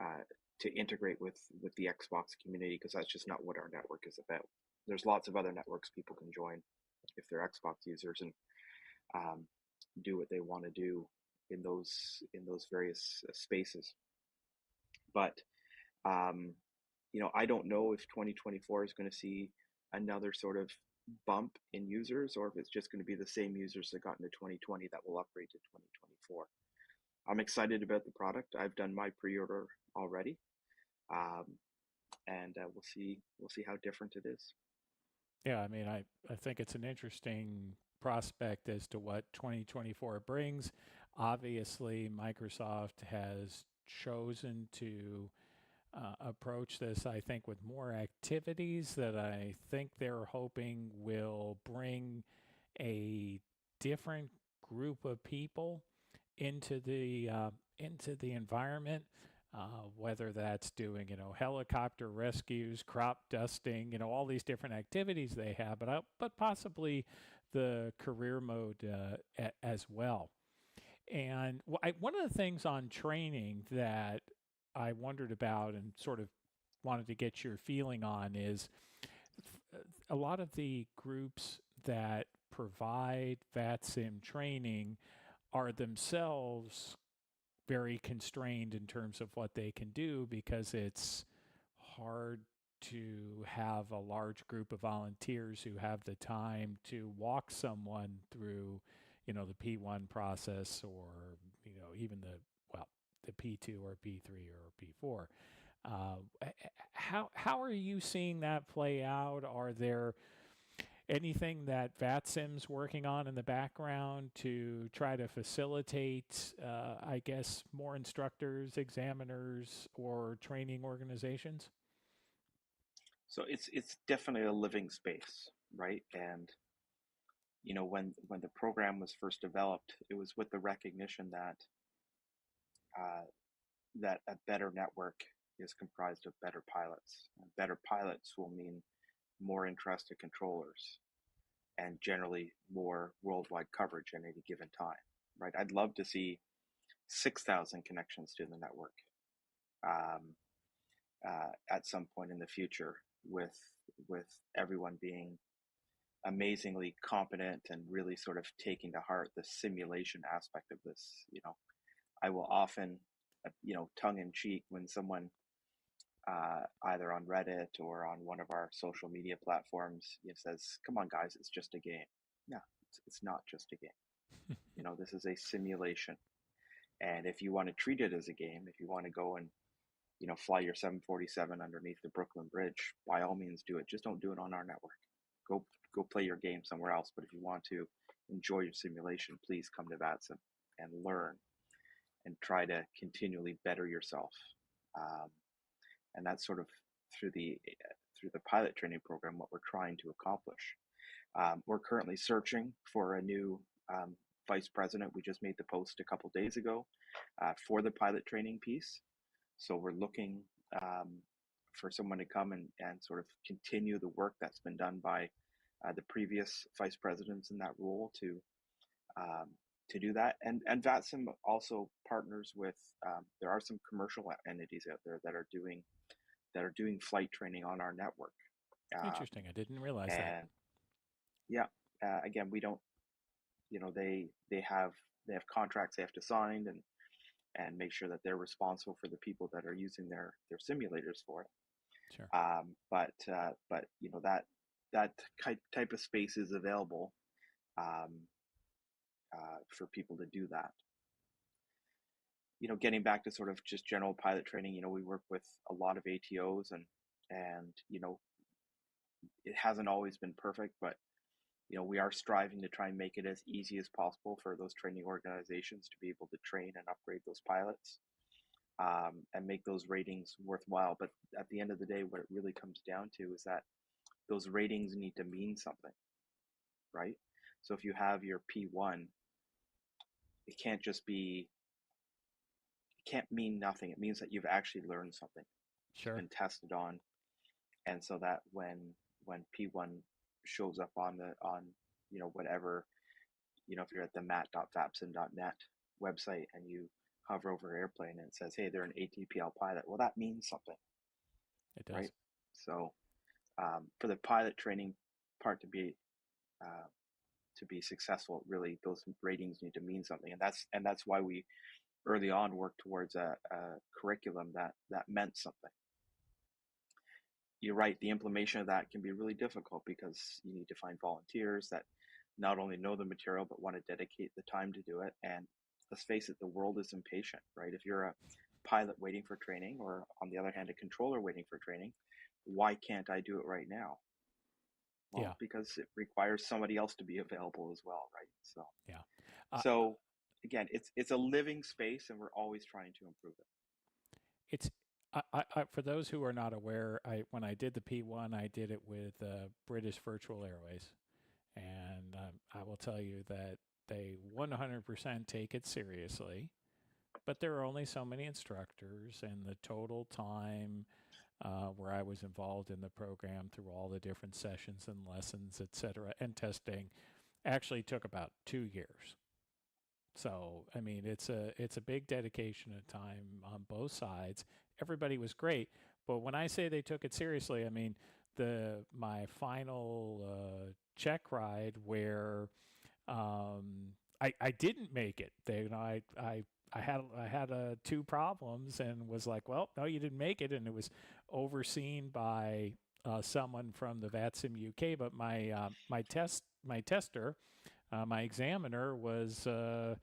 [SPEAKER 2] uh, to integrate with the Xbox community because that's just not what our network is about. There's lots of other networks people can join if they're Xbox users and um, do what they want to do in those various spaces. But um, I don't know if 2024 is going to see another sort of bump in users or if it's just going to be the same users that got into 2020 that will upgrade to 2024. I'm excited about the product. I've done my pre-order already, um, and we'll see how different it is.
[SPEAKER 1] Yeah. I mean, I think it's an interesting prospect as to what 2024 brings. Obviously, Microsoft has chosen to approach this, I think, with more activities that I think they're hoping will bring a different group of people into the environment. Whether that's doing, helicopter rescues, crop dusting, all these different activities they have, but possibly the career mode as well. And one of the things on training that I wondered about and sort of wanted to get your feeling on is a lot of the groups that provide VATSIM training are themselves very constrained in terms of what they can do because it's hard to have a large group of volunteers who have the time to walk someone through, the P1 process or, even well, the P2 or P3 or P4. How are you seeing that play out? Are there anything that VATSIM's working on in the background to try to facilitate, I guess, more instructors, examiners, or training organizations?
[SPEAKER 2] So it's definitely a living space, right? And when the program was first developed, it was with the recognition that uh, that a better network is comprised of better pilots. And better pilots will mean more entrusted controllers and generally more worldwide coverage at any given time, right? I'd love to see 6,000 connections to the network um, at some point in the future, with everyone being amazingly competent and really sort of taking to heart the simulation aspect of this. I will often, tongue in cheek, when someone either on Reddit or on one of our social media platforms, says, "Come on, guys, it's just a game." No, it's not just a game. This is a simulation. And if you want to treat it as a game, if you want to go and fly your 747 underneath the Brooklyn Bridge, by all means do it. Just don't do it on our network. Go play your game somewhere else. But if you want to enjoy your simulation, please come to VATSIM and learn and try to continually better yourself. And that's sort of through the pilot training program what we're trying to accomplish. We're currently searching for a new vice president. We just made the post a couple days ago for the pilot training piece. So we're looking for someone to come and sort of continue the work that's been done by the previous vice presidents in that role to do that. And VATSIM also partners with, there are some commercial entities out there that are doing flight training on our network.
[SPEAKER 1] Interesting. I didn't realize
[SPEAKER 2] and
[SPEAKER 1] that.
[SPEAKER 2] Yeah, again, we don't, they have contracts they have to sign and make sure that they're responsible for the people that are using their simulators for it.
[SPEAKER 1] Sure.
[SPEAKER 2] But that type of space is available for people to do that. Getting back to sort of just general pilot training, we work with a lot of ATOs, and it hasn't always been perfect, but we are striving to try and make it as easy as possible for those training organizations to be able to train and upgrade those pilots and make those ratings worthwhile. But at the end of the day, what it really comes down to is that those ratings need to mean something, right? So if you have your P1, it can't mean nothing. It means that you've actually learned something.
[SPEAKER 1] Sure.
[SPEAKER 2] It's been tested on. And so that when P1 shows up on whatever, if you're at the mat.vatsim.net website and you hover over an airplane and it says, hey, they're an ATPL pilot, well, that means something.
[SPEAKER 1] It does.
[SPEAKER 2] Right? So for the pilot training part to be successful, really those ratings need to mean something. And that's why we early on worked towards a curriculum that meant something. You're right, the implementation of that can be really difficult because you need to find volunteers that not only know the material but want to dedicate the time to do it. And let's face it, the world is impatient, right? If you're a pilot waiting for training, or on the other hand, a controller waiting for training, why can't I do it right now? Well,
[SPEAKER 1] yeah.
[SPEAKER 2] Because it requires somebody else to be available as well, right? So
[SPEAKER 1] yeah.
[SPEAKER 2] So again, it's a living space, and we're always trying to improve it.
[SPEAKER 1] It's for those who are not aware, when I did the P1, I did it with British Virtual Airways, and I will tell you that they 100% take it seriously, but there are only so many instructors, and the total time where I was involved in the program through all the different sessions and lessons, etc., and testing actually took about 2 years. So, I mean, it's a big dedication of time on both sides. Everybody was great, but when I say they took it seriously, I mean my final check ride where I didn't make it. I had 2 problems and was like, well, no, you didn't make it, and it was overseen by someone from the VATSIM UK, but my tester. My examiner was, a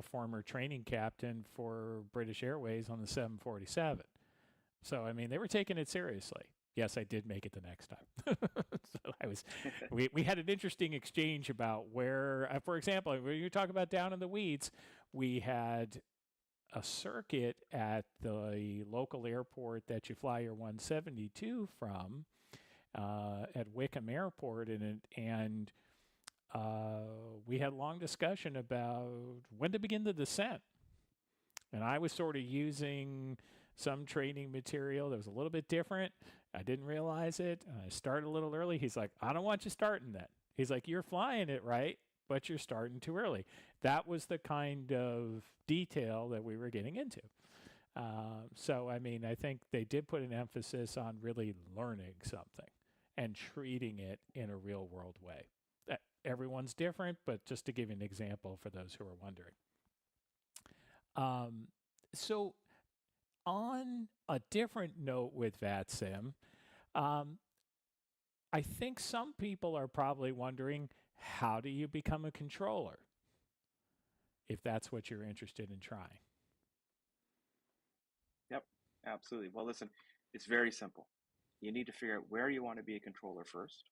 [SPEAKER 1] former training captain for British Airways on the 747. So, I mean, they were taking it seriously. Yes, I did make it the next time. So we had an interesting exchange about where, for example, when you talk about down in the weeds, we had a circuit at the local airport that you fly your 172 from at Wickham Airport, and we had a long discussion about when to begin the descent. And I was sort of using some training material that was a little bit different. I didn't realize it. I started a little early. He's like, I don't want you starting that. He's like, you're flying it right, but you're starting too early. That was the kind of detail that we were getting into. So, I mean, I think they did put an emphasis on really learning something and treating it in a real world way. Everyone's different, but just to give you an example for those who are wondering. So, on a different note with VATSIM, um, I think some people are probably wondering, how do you become a controller? If that's what you're interested in trying.
[SPEAKER 2] Yep, absolutely. Well, listen, it's very simple. You need to figure out where you want to be a controller first,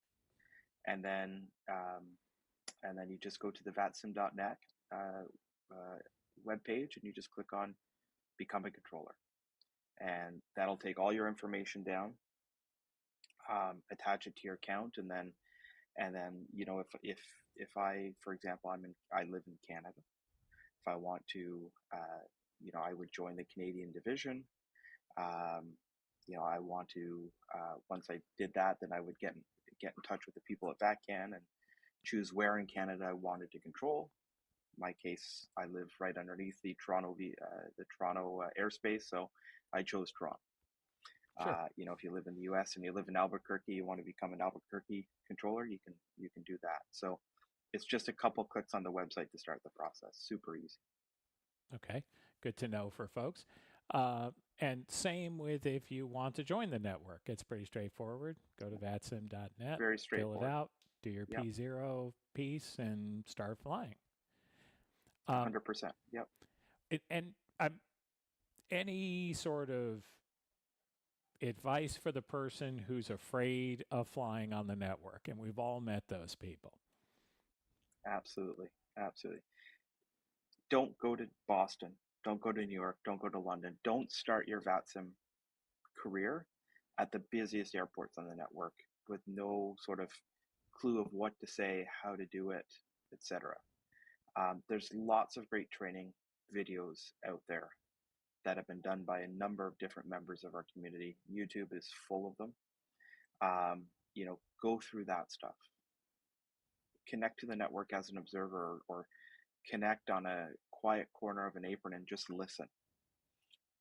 [SPEAKER 2] and then you just go to the vatsim.net webpage, and you just click on Become a Controller, and that'll take all your information down, attach it to your account, and then if I, for example, I live in Canada. If I want to, I would join the Canadian division. I want to, once I did that, then I would get in touch with the people at VATCAN and choose where in Canada I wanted to control. In my case, I live right underneath the Toronto airspace, so I chose Toronto.
[SPEAKER 1] Sure.
[SPEAKER 2] If you live in the U.S. and you live in Albuquerque, you want to become an Albuquerque controller, you can do that. So it's just a couple clicks on the website to start the process. Super easy.
[SPEAKER 1] Okay, good to know for folks. And same with if you want to join the network. It's pretty straightforward. Go to vatsim.net,
[SPEAKER 2] Very
[SPEAKER 1] fill it
[SPEAKER 2] straightforward.
[SPEAKER 1] out, do your
[SPEAKER 2] Yep.
[SPEAKER 1] P0 piece, and start flying.
[SPEAKER 2] 100%. Yep.
[SPEAKER 1] And any sort of advice for the person who's afraid of flying on the network, and we've all met those people.
[SPEAKER 2] Absolutely. Absolutely. Don't go to Boston. Don't go to New York. Don't go to London. Don't start your VATSIM career at the busiest airports on the network with no sort of clue of what to say, how to do it, etc. There's lots of great training videos out there that have been done by a number of different members of our community. YouTube is full of them. Go through that stuff. Connect to the network as an observer, or connect on a quiet corner of an apron and just listen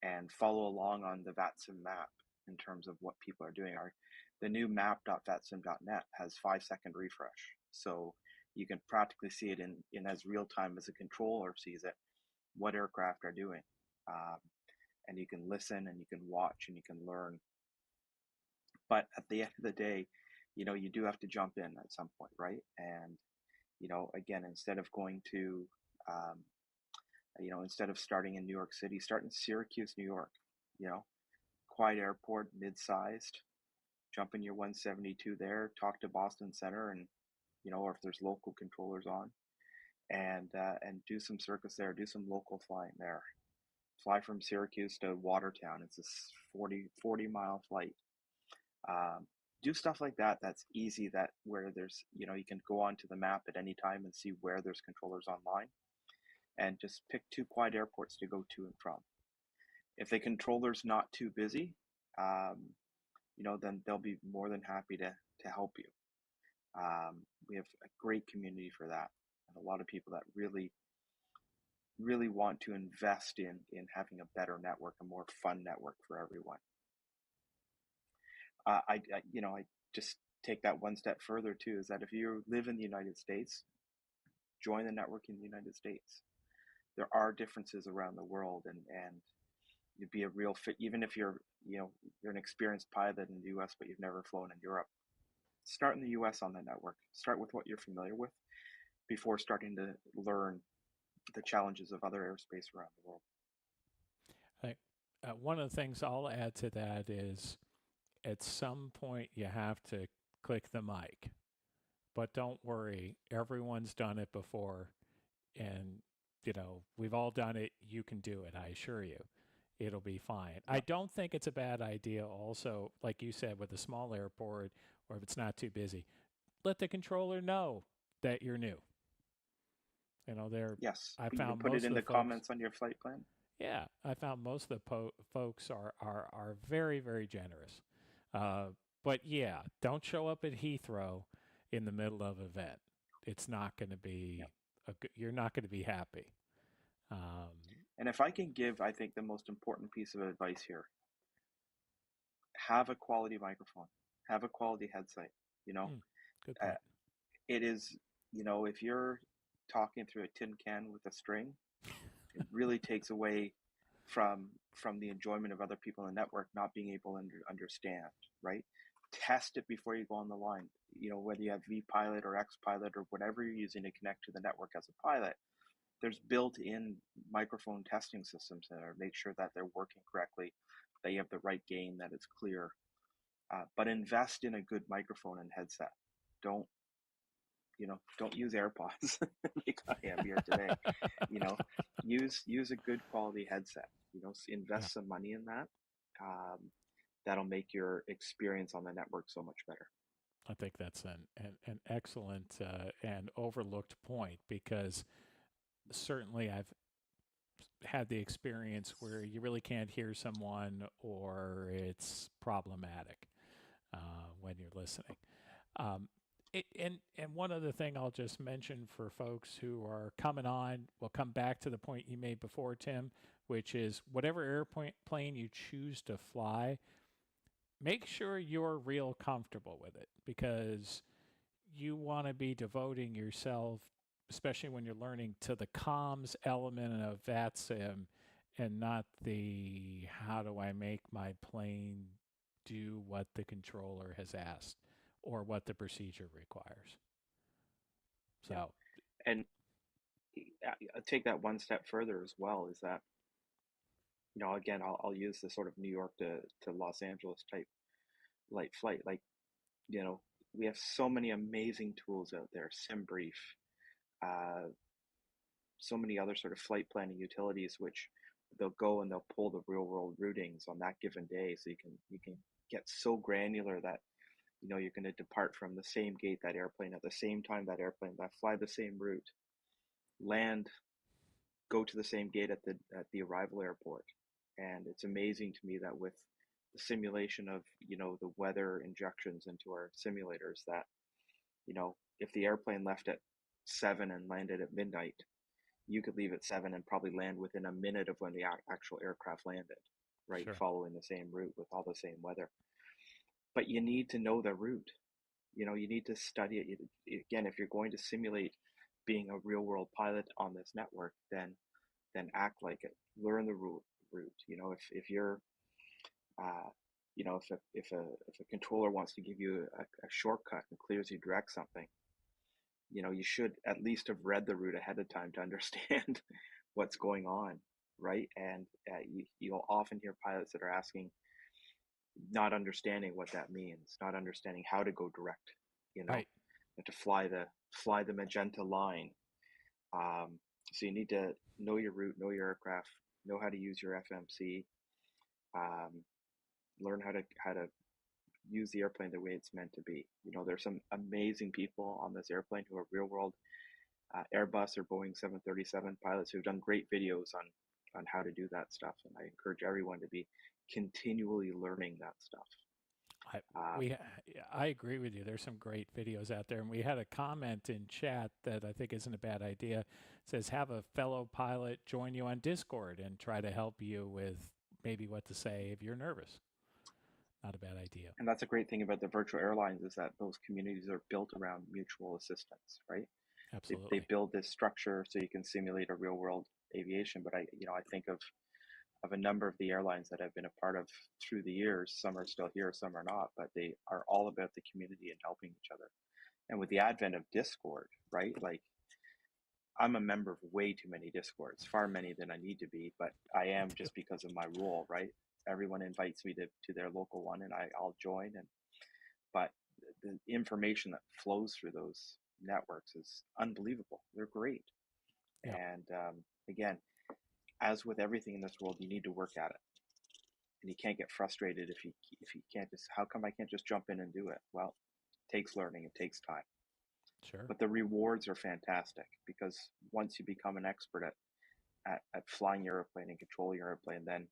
[SPEAKER 2] and follow along on the VATSIM map in terms of what people are doing. The new map.vatsim.net has 5-second refresh. So you can practically see it in as real time as a controller sees it, what aircraft are doing. And you can listen and you can watch and you can learn. But at the end of the day, you do have to jump in at some point, right? And, again, instead of going to, instead of starting in New York City, start in Syracuse, New York, quiet airport, mid-sized, jump in your 172 there, talk to Boston Center and, or if there's local controllers on, and do some circus there, do some local flying there. Fly from Syracuse to Watertown. It's a 40-mile flight. Do stuff like that. That's easy. That where there's, you can go onto the map at any time and see where there's controllers online, and just pick 2 quiet airports to go to and from. If the controller's not too busy, then they'll be more than happy to help you. We have a great community for that, and a lot of people that really want to invest in having a better network, a more fun network for everyone. I just take that one step further too, is that if you live in the United States, join the network in the United States. There are differences around the world, and you'd be a real fit, even if you're an experienced pilot in the US, but you've never flown in Europe. Start in the US on the network. Start with what you're familiar with before starting to learn the challenges of other airspace around the world.
[SPEAKER 1] One of the things I'll add to that is, at some point you have to click the mic. But don't worry, everyone's done it before, and we've all done it. You can do it, I assure you. It'll be fine. I
[SPEAKER 2] Yeah.
[SPEAKER 1] don't think it's a bad idea also, like you said, with a small airport or if it's not too busy, let the controller know that you're new. They're
[SPEAKER 2] Yes.
[SPEAKER 1] I
[SPEAKER 2] You can
[SPEAKER 1] found
[SPEAKER 2] put it
[SPEAKER 1] most
[SPEAKER 2] in
[SPEAKER 1] of the
[SPEAKER 2] the
[SPEAKER 1] folks,
[SPEAKER 2] comments on your flight plan.
[SPEAKER 1] yeah, I found most of the folks are very, very generous. Uh, but yeah, don't show up at Heathrow in the middle of an event. It's not going to
[SPEAKER 2] Yeah.
[SPEAKER 1] be you're not going to be happy. Um,
[SPEAKER 2] And if I can give, I think the most important piece of advice here, have a quality microphone, have a quality headset. You know,
[SPEAKER 1] hmm, good
[SPEAKER 2] uh,
[SPEAKER 1] point.
[SPEAKER 2] it is, if you're talking through a tin can with a string, it really takes away from the enjoyment of other people in the network not being able to understand, right? Test it before you go on the line. Whether you have vPilot or xPilot or whatever you're using to connect to the network as a pilot, there's built-in microphone testing systems that are make sure that they're working correctly, that you have the right gain, that it's clear. But invest in a good microphone and headset. Don't don't use AirPods like I am here today. You know, use a good quality headset.
[SPEAKER 1] Yeah,
[SPEAKER 2] Invest some money in that. Um, that'll make your experience on the network so much better.
[SPEAKER 1] I think that's an excellent and overlooked point because certainly I've had the experience where you really can't hear someone or it's problematic when you're listening. Um, and one other thing I'll just mention for folks who are coming on, we'll come back to the point you made before, Tim, which is whatever airplane you choose to fly, make sure you're real comfortable with it because you want to be devoting yourself, especially when you're learning, to the comms element of VATSIM and not the how do I make my plane do what the controller has asked or what the procedure requires.
[SPEAKER 2] Yeah,
[SPEAKER 1] So,
[SPEAKER 2] and I'll take that one step further as well. Is that again, I'll use the sort of New York to Los Angeles type light flight. Like you know, we have so many amazing tools out there. SimBrief, uh, so many other sort of flight planning utilities, which they'll go and they'll pull the real world routings on that given day, so you can get so granular that you're going to depart from the same gate that airplane at the same time that airplane that fly the same route, land, go to the same gate at the arrival airport. And it's amazing to me that with the simulation of the weather injections into our simulators, that if the airplane left at 7 and landed at midnight, you could leave at 7 and probably land within a minute of when the actual aircraft landed, right?
[SPEAKER 1] sure.
[SPEAKER 2] Following the same route with all the same weather. But you need to know the route. You need to study it. Again, if you're going to simulate being a real world pilot on this network, then act like it. Learn the route. If you're if a controller wants to give you a shortcut and clears you direct something, you should at least have read the route ahead of time to understand what's going on, right? And you'll often hear pilots that are asking, not understanding what that means, not understanding how to go direct, you know,
[SPEAKER 1] Right.
[SPEAKER 2] to fly the magenta line. Um, so you need to know your route, know your aircraft, know how to use your FMC, um, learn how to use the airplane the way it's meant to be. There's some amazing people on this airplane who are real world Airbus or Boeing 737 pilots who've done great videos on how to do that stuff. And I encourage everyone to be continually learning that stuff.
[SPEAKER 1] I
[SPEAKER 2] Uh,
[SPEAKER 1] we I agree with you. There's some great videos out there, and we had a comment in chat that I think isn't a bad idea. It says have a fellow pilot join you on Discord and try to help you with maybe what to say if you're nervous. Not a bad idea.
[SPEAKER 2] and that's a great thing about the virtual airlines, is that those communities are built around mutual assistance, right? They
[SPEAKER 1] Absolutely.
[SPEAKER 2] build this structure so you can simulate a real world aviation. But I think of a number of the airlines that I've been a part of through the years. Some are still here, some are not, but they are all about the community and helping each other. And with the advent of Discord, right? Like, I'm a member of way too many Discords, far many than I need to be, but I
[SPEAKER 1] Me
[SPEAKER 2] am
[SPEAKER 1] too.
[SPEAKER 2] just because of my role, right? Everyone invites me to their local one and I'll join. But the information that flows through those networks is unbelievable. They're great.
[SPEAKER 1] Yeah.
[SPEAKER 2] And again, as with everything in this world, you need to work at it, and you can't get frustrated if you can't just. How come I can't just jump in and do it? Well, it takes learning. It takes time.
[SPEAKER 1] Sure.
[SPEAKER 2] But the rewards are fantastic because once you become an expert at flying your airplane and controlling your airplane, then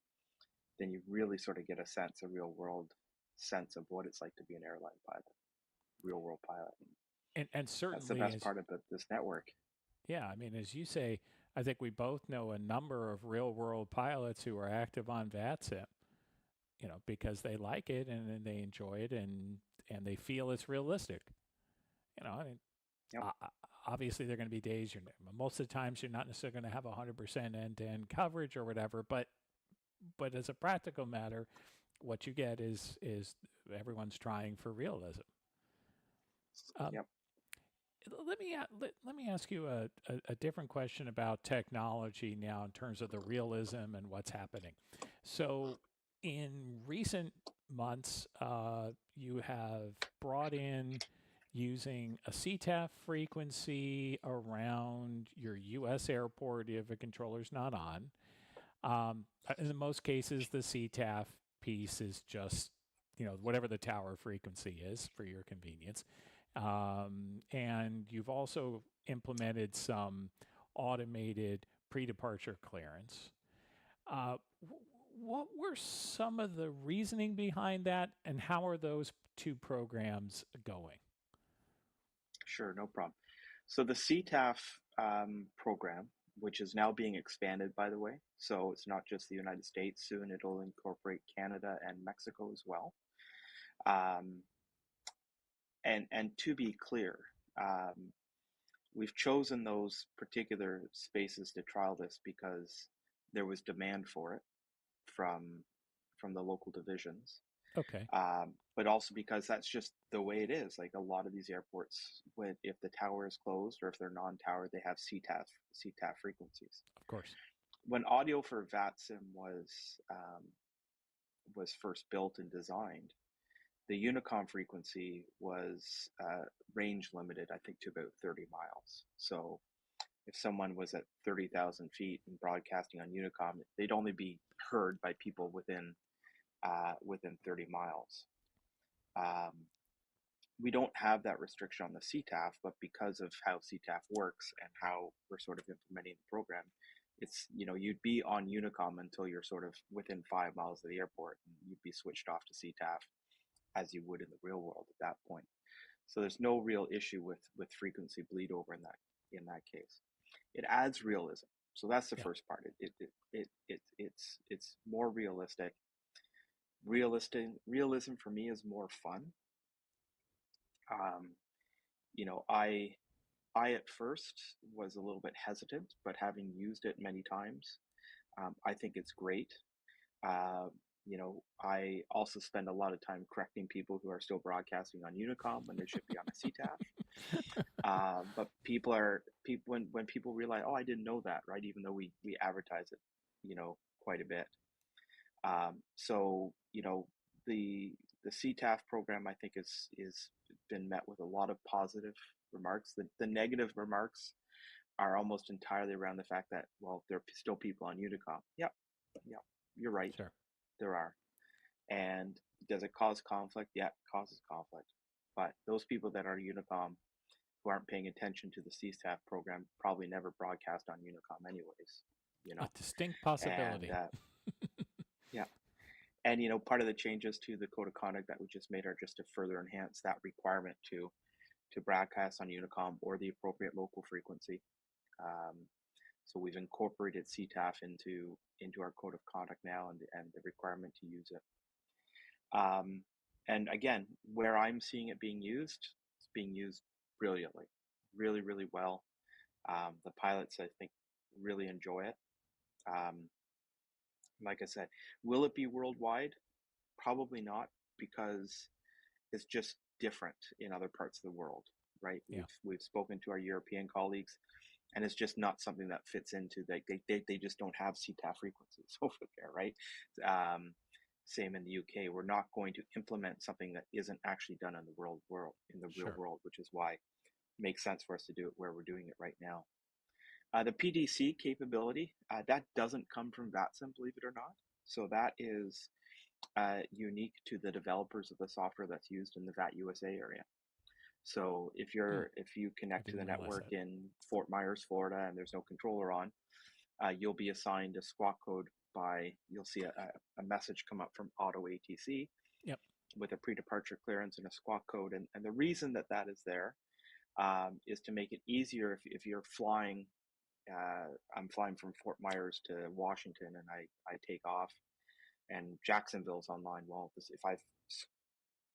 [SPEAKER 2] you really sort of get a sense, a real world sense of what it's like to be an airline pilot, real world pilot.
[SPEAKER 1] And
[SPEAKER 2] That's the
[SPEAKER 1] certainly,
[SPEAKER 2] best
[SPEAKER 1] as
[SPEAKER 2] part about this network.
[SPEAKER 1] yeah, I mean, as you say, I think we both know a number of real world pilots who are active on VATSIM, because they like it and they enjoy it and they feel it's realistic. I mean,
[SPEAKER 2] Yep.
[SPEAKER 1] obviously there are going to be days most of the times you're not necessarily going to have 100% end-to-end coverage or whatever, but as a practical matter, what you get is everyone's trying for realism.
[SPEAKER 2] Yep.
[SPEAKER 1] Let me ask you a different question about technology now in terms of the realism and what's happening. So, in recent months, you have brought in using a CTAF frequency around your U.S. airport if a controller's not on. In most cases, the CTAF piece is just whatever the tower frequency is for your convenience. And you've also implemented some automated pre-departure clearance. What were some of the reasoning behind that, and how are those two programs going?
[SPEAKER 2] Sure, no problem. So the CTAF program, which is now being expanded, by the way, so it's not just the United States. Soon it'll incorporate Canada and Mexico as well. And to be clear, we've chosen those particular spaces to trial this because there was demand for it from the local divisions.
[SPEAKER 1] Okay.
[SPEAKER 2] But also because that's just the way it is. Like a lot of these airports, if the tower is closed or if they're non-tower, they have CTAF frequencies.
[SPEAKER 1] Of course.
[SPEAKER 2] When audio for VATSIM was first built and designed, the Unicom frequency was range limited, I think, to about 30 miles. So if someone was at 30,000 feet and broadcasting on Unicom, they'd only be heard by people within 30 miles. We don't have that restriction on the CTAF, but because of how CTAF works and how we're sort of implementing the program, it's, you'd be on Unicom until you're sort of within 5 miles of the airport, and you'd be switched off to CTAF as you would in the real world at that point. So there's no real issue with frequency bleed over in that case. It adds realism. So that's the first part. It's more realistic. Realism for me is more fun. I at first was a little bit hesitant, but having used it many times, I think it's great. I also spend a lot of time correcting people who are still broadcasting on Unicom when they should be on a CTAF. But when people realize, oh, I didn't know that, right? Even though we advertise it, quite a bit. So the CTAF program, I think, is been met with a lot of positive remarks. The negative remarks are almost entirely around the fact that, well, there are still people on Unicom. Yep, you're right.
[SPEAKER 1] Sure.
[SPEAKER 2] There are. And does it cause conflict? Yeah, it causes conflict. But those people that are Unicom who aren't paying attention to the CTAF program probably never broadcast on Unicom anyways.
[SPEAKER 1] A distinct possibility.
[SPEAKER 2] And, yeah. And, part of the changes to the code of conduct that we just made are just to further enhance that requirement to broadcast on Unicom or the appropriate local frequency. So we've incorporated CTAF into our code of conduct now and the requirement to use it. And again, where I'm seeing it being used, it's being used brilliantly, really, really well. The pilots, I think, really enjoy it. Like I said, will it be worldwide? Probably not, because it's just different in other parts of the world, right?
[SPEAKER 1] Yeah.
[SPEAKER 2] We've spoken to our European colleagues, and it's just not something that fits into. They just don't have CTAF frequencies over there, right? Same in the UK. We're not going to implement something that isn't actually done in the real
[SPEAKER 1] Sure.
[SPEAKER 2] world, which is why it makes sense for us to do it where we're doing it right now. The PDC capability, that doesn't come from VATSIM, believe it or not. So that is unique to the developers of the software that's used in the VAT USA area. So if
[SPEAKER 1] Hmm.
[SPEAKER 2] you
[SPEAKER 1] I
[SPEAKER 2] connect to the
[SPEAKER 1] didn't realize
[SPEAKER 2] network
[SPEAKER 1] that.
[SPEAKER 2] in Fort Myers, Florida, and there's no controller on, you'll be assigned a squawk code by, you'll see a message come up from Auto ATC
[SPEAKER 1] Yep.
[SPEAKER 2] with a pre-departure clearance and a squawk code. And the reason that that is there is to make it easier if you're flying. I'm flying from Fort Myers to Washington, and I take off, and Jacksonville's online. Well, if I've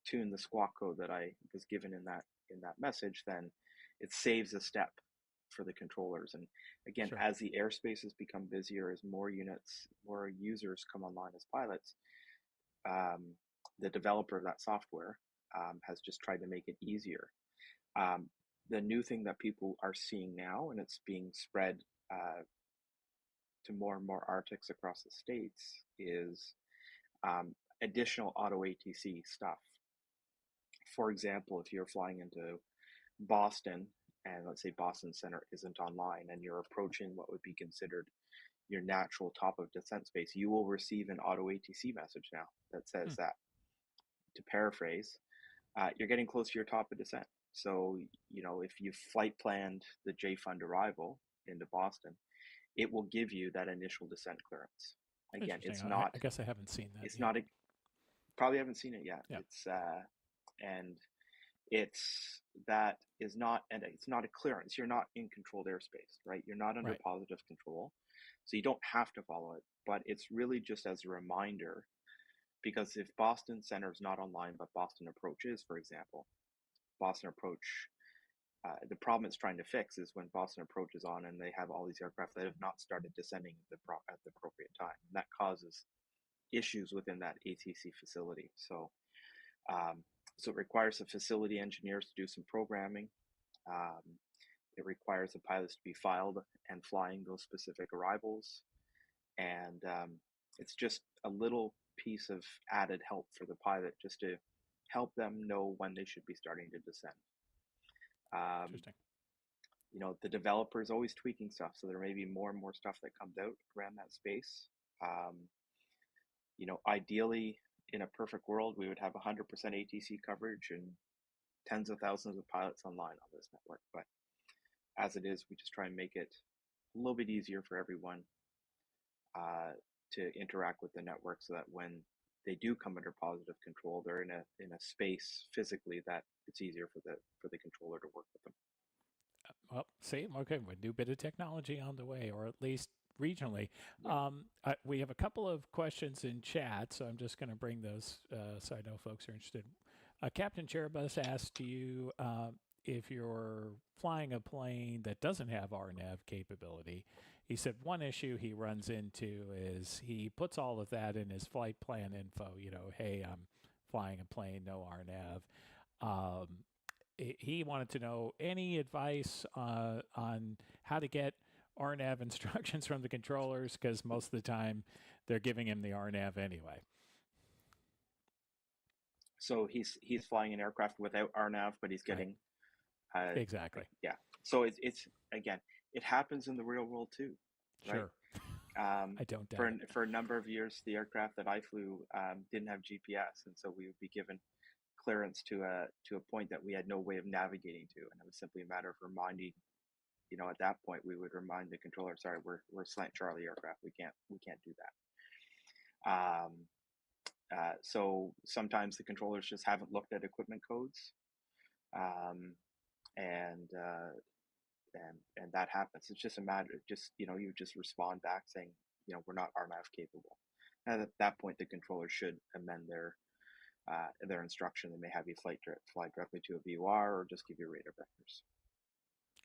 [SPEAKER 2] tuned the squawk code that I was given in that message, then it saves a step for the controllers. And again,
[SPEAKER 1] Sure.
[SPEAKER 2] as the airspaces become busier, as more users come online as pilots, um, the developer of that software has just tried to make it easier. Um, the new thing that people are seeing now, and it's being spread to more and more Arctics across the states, is additional auto ATC stuff. For example, if you're flying into Boston and let's say Boston Center isn't online and you're approaching what would be considered your natural top of descent space, you will receive an auto ATC message now that says
[SPEAKER 1] Hmm.
[SPEAKER 2] that, to paraphrase, you're getting close to your top of descent. So, if you flight planned the J Fund arrival into Boston, it will give you that initial descent clearance. Again,
[SPEAKER 1] Interesting. I guess I haven't seen that
[SPEAKER 2] it's
[SPEAKER 1] yet.
[SPEAKER 2] not a, probably haven't seen it yet.
[SPEAKER 1] Yeah.
[SPEAKER 2] And it's that is not, and it's not a clearance. You're not in controlled airspace, right? You're not under
[SPEAKER 1] Right.
[SPEAKER 2] positive control, so you don't have to follow it. But it's really just as a reminder, because if Boston Center is not online, but Boston Approach is, for example, Boston Approach, the problem it's trying to fix is when Boston Approach is on and they have all these aircraft that have not started descending at the appropriate time. And that causes issues within that ATC facility. Um, so it requires the facility engineers to do some programming. Um, it requires the pilots to be filed and flying those specific arrivals. And it's just a little piece of added help for the pilot just to help them know when they should be starting to descend. Um,
[SPEAKER 1] Interesting.
[SPEAKER 2] the developer is always tweaking stuff, so there may be more and more stuff that comes out around that space. Um, Ideally, in a perfect world, we would have 100% ATC coverage and tens of thousands of pilots online on this network. But as it is, we just try and make it a little bit easier for everyone to interact with the network, so that when they do come under positive control, they're in a space physically that it's easier for the controller to work with them.
[SPEAKER 1] Well, see, okay, a new bit of technology on the way, or at least regionally.
[SPEAKER 2] Yeah.
[SPEAKER 1] We have a couple of questions in chat, so I'm just going to bring those so I know folks are interested. Captain Cherubus asked you if you're flying a plane that doesn't have RNAV capability. He said one issue he runs into is he puts all of that in his flight plan info. Hey, I'm flying a plane, no RNAV. He wanted to know any advice on how to get RNAV instructions from the controllers, because most of the time they're giving him the RNAV anyway.
[SPEAKER 2] So he's flying an aircraft without RNAV, but he's getting
[SPEAKER 1] Exactly.
[SPEAKER 2] yeah. So it's again, it happens in the real world too, right?
[SPEAKER 1] Sure. I don't
[SPEAKER 2] For
[SPEAKER 1] doubt it.
[SPEAKER 2] for a number of years, the aircraft that I flew didn't have GPS, and so we would be given clearance to a point that we had no way of navigating to, and it was simply a matter of reminding. At that point, we would remind the controller, "Sorry, we're Slant Charlie aircraft. We can't do that." So sometimes the controllers just haven't looked at equipment codes, um, and that happens. It's just a matter of you just respond back saying, we're not RNAV capable. And at that point, the controller should amend their instruction. They may have you fly directly to a VOR or just give you radar vectors.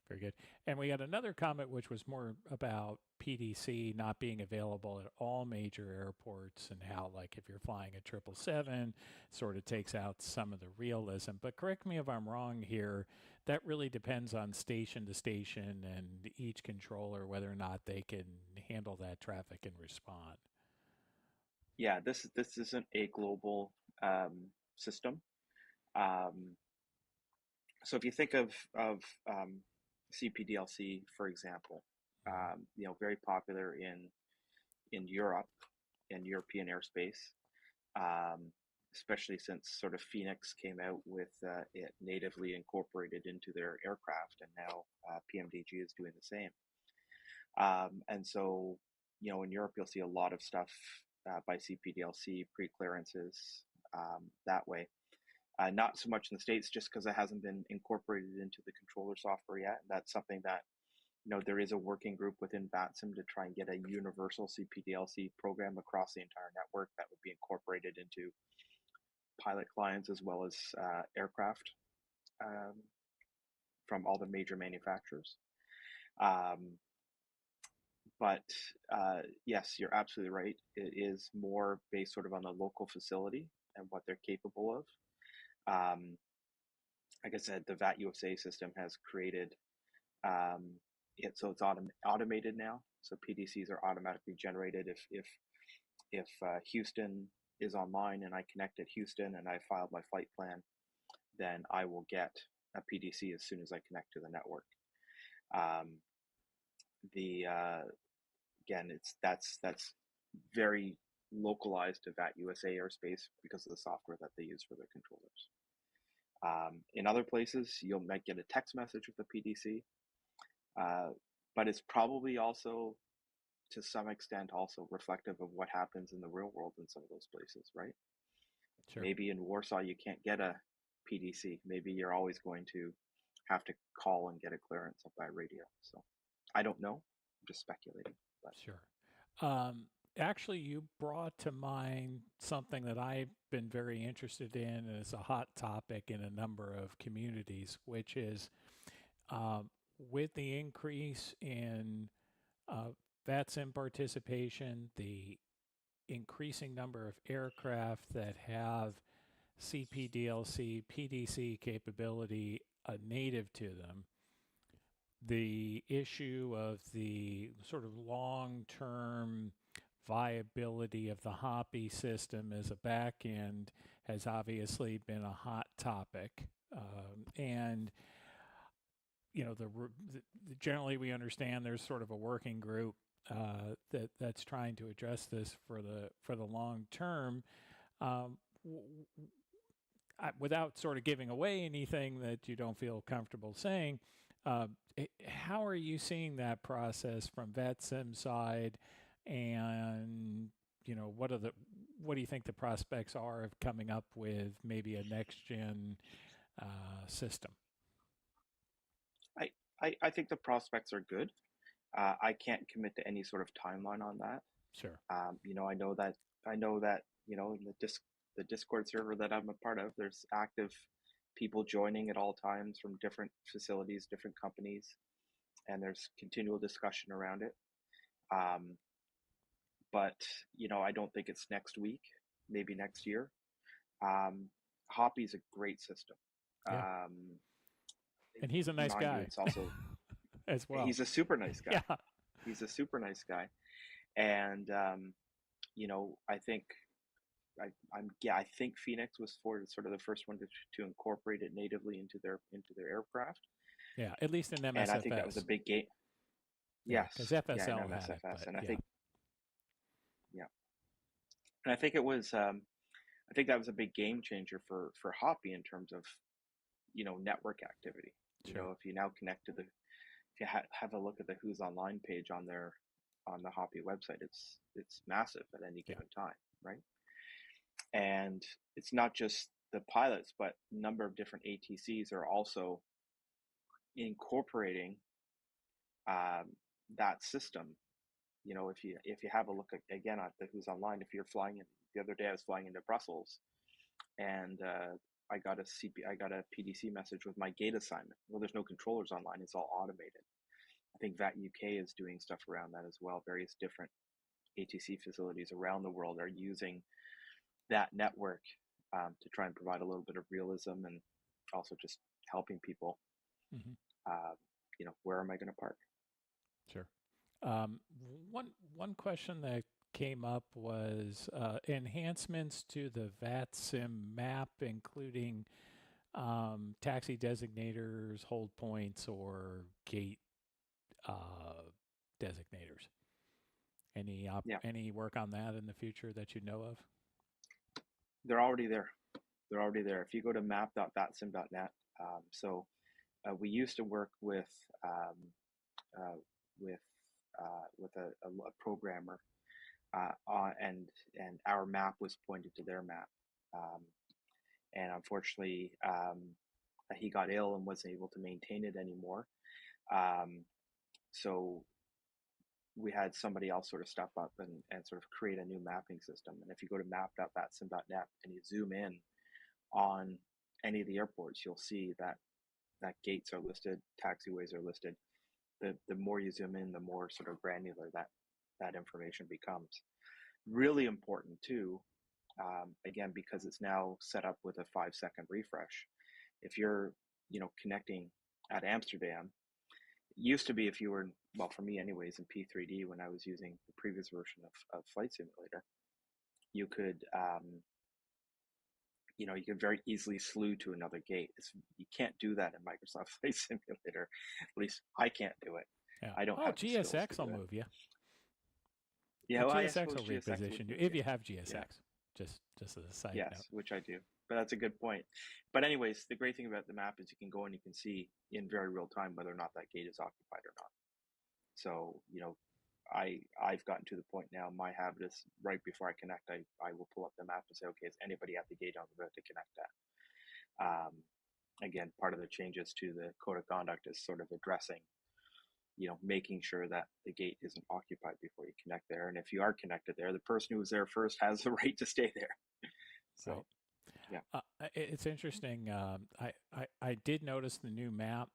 [SPEAKER 1] Very good. And we had another comment which was more about PDC not being available at all major airports, and how, like, if you're flying a 777, sort of takes out some of the realism. But correct me if I'm wrong here, that really depends on station to station and each controller whether or not they can handle that traffic and respond.
[SPEAKER 2] Yeah, this isn't a global system. Um, so if you think of CPDLC, for example,
[SPEAKER 1] Mhm.
[SPEAKER 2] very popular in Europe, in European airspace, um, especially since sort of Phoenix came out with it natively incorporated into their aircraft, and now PMDG is doing the same. And so, in Europe, you'll see a lot of stuff by CPDLC pre-clearances that way. Not so much in the States, just because it hasn't been incorporated into the controller software yet. That's something that, there is a working group within VATSIM to try and get a universal CPDLC program across the entire network that would be incorporated into pilot clients as well as aircraft um, from all the major manufacturers. Um, but yes, you're absolutely right. It is more based sort of on the local facility and what they're capable of. Um, like I said, the VAT USA system has created it so it's automated now. So PDCs are automatically generated if Houston is online and I connect at Houston and I filed my flight plan, then I will get a PDC as soon as I connect to the network. Um, the Again, that's very localized to VAT USA airspace because of the software that they use for their controllers. In other places, you might get a text message with a PDC, but it's probably also to some extent also reflective of what happens in the real world in some of those places, right?
[SPEAKER 1] Sure.
[SPEAKER 2] Maybe in Warsaw you can't get a PDC. Maybe you're always going to have to call and get a clearance up by radio. So I don't know. I'm just speculating. But
[SPEAKER 1] Sure. Um, Actually, you brought to mind something that I've been very interested in, and it's a hot topic in a number of communities, which is um, with the increase in uh, VATSIM participation, the increasing number of aircraft that have CPDLC, PDC capability native to them, the issue of the sort of long term viability of the Hoppy system as a back end has obviously been a hot topic. And generally we understand there's sort of a working group that's trying to address this for the long term. Um, Without sort of giving away anything that you don't feel comfortable saying, uh, how are you seeing that process from VetSim side, and what do you think the prospects are of coming up with maybe a next gen system?
[SPEAKER 2] I, I think the prospects are good. I can't commit to any sort of timeline on that.
[SPEAKER 1] Sure.
[SPEAKER 2] I know that in the Discord server that I'm a part of, there's active people joining at all times from different facilities, different companies, and there's continual discussion around it. Um, but I don't think it's next week, maybe next year. Um, Hoppy's a great system.
[SPEAKER 1] Yeah.
[SPEAKER 2] Um,
[SPEAKER 1] And he's a nice
[SPEAKER 2] Mind you,
[SPEAKER 1] guy
[SPEAKER 2] it's also
[SPEAKER 1] as well.
[SPEAKER 2] he's a super nice guy.
[SPEAKER 1] Yeah.
[SPEAKER 2] He's a super nice guy, and I think I think Phoenix was for sort of the first one to incorporate it natively into their aircraft,
[SPEAKER 1] Yeah. At least in
[SPEAKER 2] and I think that was a
[SPEAKER 1] MSFS.
[SPEAKER 2] big game.
[SPEAKER 1] Yeah. Because
[SPEAKER 2] Yes, yeah, in
[SPEAKER 1] FSL had it,
[SPEAKER 2] MSFS,
[SPEAKER 1] but
[SPEAKER 2] and I
[SPEAKER 1] yeah.
[SPEAKER 2] think yeah, and I think it was I think that was a big game changer for Hoppy in terms of network activity.
[SPEAKER 1] Sure.
[SPEAKER 2] If you now connect to if you have a look at the Who's Online page on the Hoppy website, it's massive at any
[SPEAKER 1] Yeah.
[SPEAKER 2] given time, right? And it's not just the pilots, but a number of different ATCs are also incorporating um, that system. If you have a look again at the Who's Online, if you're flying in, the other day I was flying into Brussels, and I got a PDC message with my gate assignment. Well, there's no controllers online; it's all automated. I think VAT UK is doing stuff around that as well. Various different ATC facilities around the world are using that network to try and provide a little bit of realism and also just helping people.
[SPEAKER 1] Hmm.
[SPEAKER 2] Uh, where am I going to park?
[SPEAKER 1] Sure. Um, one question that came up was enhancements to the VATSIM map, including taxi designators, hold points, or gate designators.
[SPEAKER 2] Yeah,
[SPEAKER 1] Any work on that in the future that you know of?
[SPEAKER 2] they're already there. They're already there. If you go to map.vatsim.net, so we used to work um, uh, with with a programmer, and our map was pointed to their map. Um, and unfortunately, he got ill and wasn't able to maintain it anymore. Um, so we had somebody else sort of step up and sort of create a new mapping system. And if you go to map.vatsim.net and you zoom in on any of the airports, you'll see that gates are listed, taxiways are listed. The more you zoom in, the more sort of granular that information becomes. Really important too, again, because it's now set up with a 5-second refresh. If you're, connecting at Amsterdam, it used to be if you were, well, for me anyways, in P3D when I was using the previous version of Flight Simulator, you could, you could very easily slew to another gate. You can't do that in Microsoft Flight Simulator. At least I can't do it.
[SPEAKER 1] Yeah.
[SPEAKER 2] I don't
[SPEAKER 1] Oh,
[SPEAKER 2] have the skills to
[SPEAKER 1] GSX will
[SPEAKER 2] do it.
[SPEAKER 1] move you.
[SPEAKER 2] Yeah,
[SPEAKER 1] The
[SPEAKER 2] well, I
[SPEAKER 1] GSX
[SPEAKER 2] suppose
[SPEAKER 1] will
[SPEAKER 2] GSX would
[SPEAKER 1] reposition you
[SPEAKER 2] move
[SPEAKER 1] if
[SPEAKER 2] you.
[SPEAKER 1] you have
[SPEAKER 2] Yeah.
[SPEAKER 1] GSX. Just as a side
[SPEAKER 2] Yes,
[SPEAKER 1] note.
[SPEAKER 2] which I do. But that's a good point. But anyways, the great thing about the map is you can go and you can see in very real time whether or not that gate is occupied or not. So, I've gotten to the point now, my habit is right before I connect, I will pull up the map and say, okay, is anybody at the gate I'm about to connect at? Again, part of the changes to the code of conduct is sort of addressing, making sure that the gate isn't occupied before you connect there. And if you are connected there, the person who was there first has the right to stay there. So,
[SPEAKER 1] Right.
[SPEAKER 2] yeah.
[SPEAKER 1] It's interesting. I did notice the new map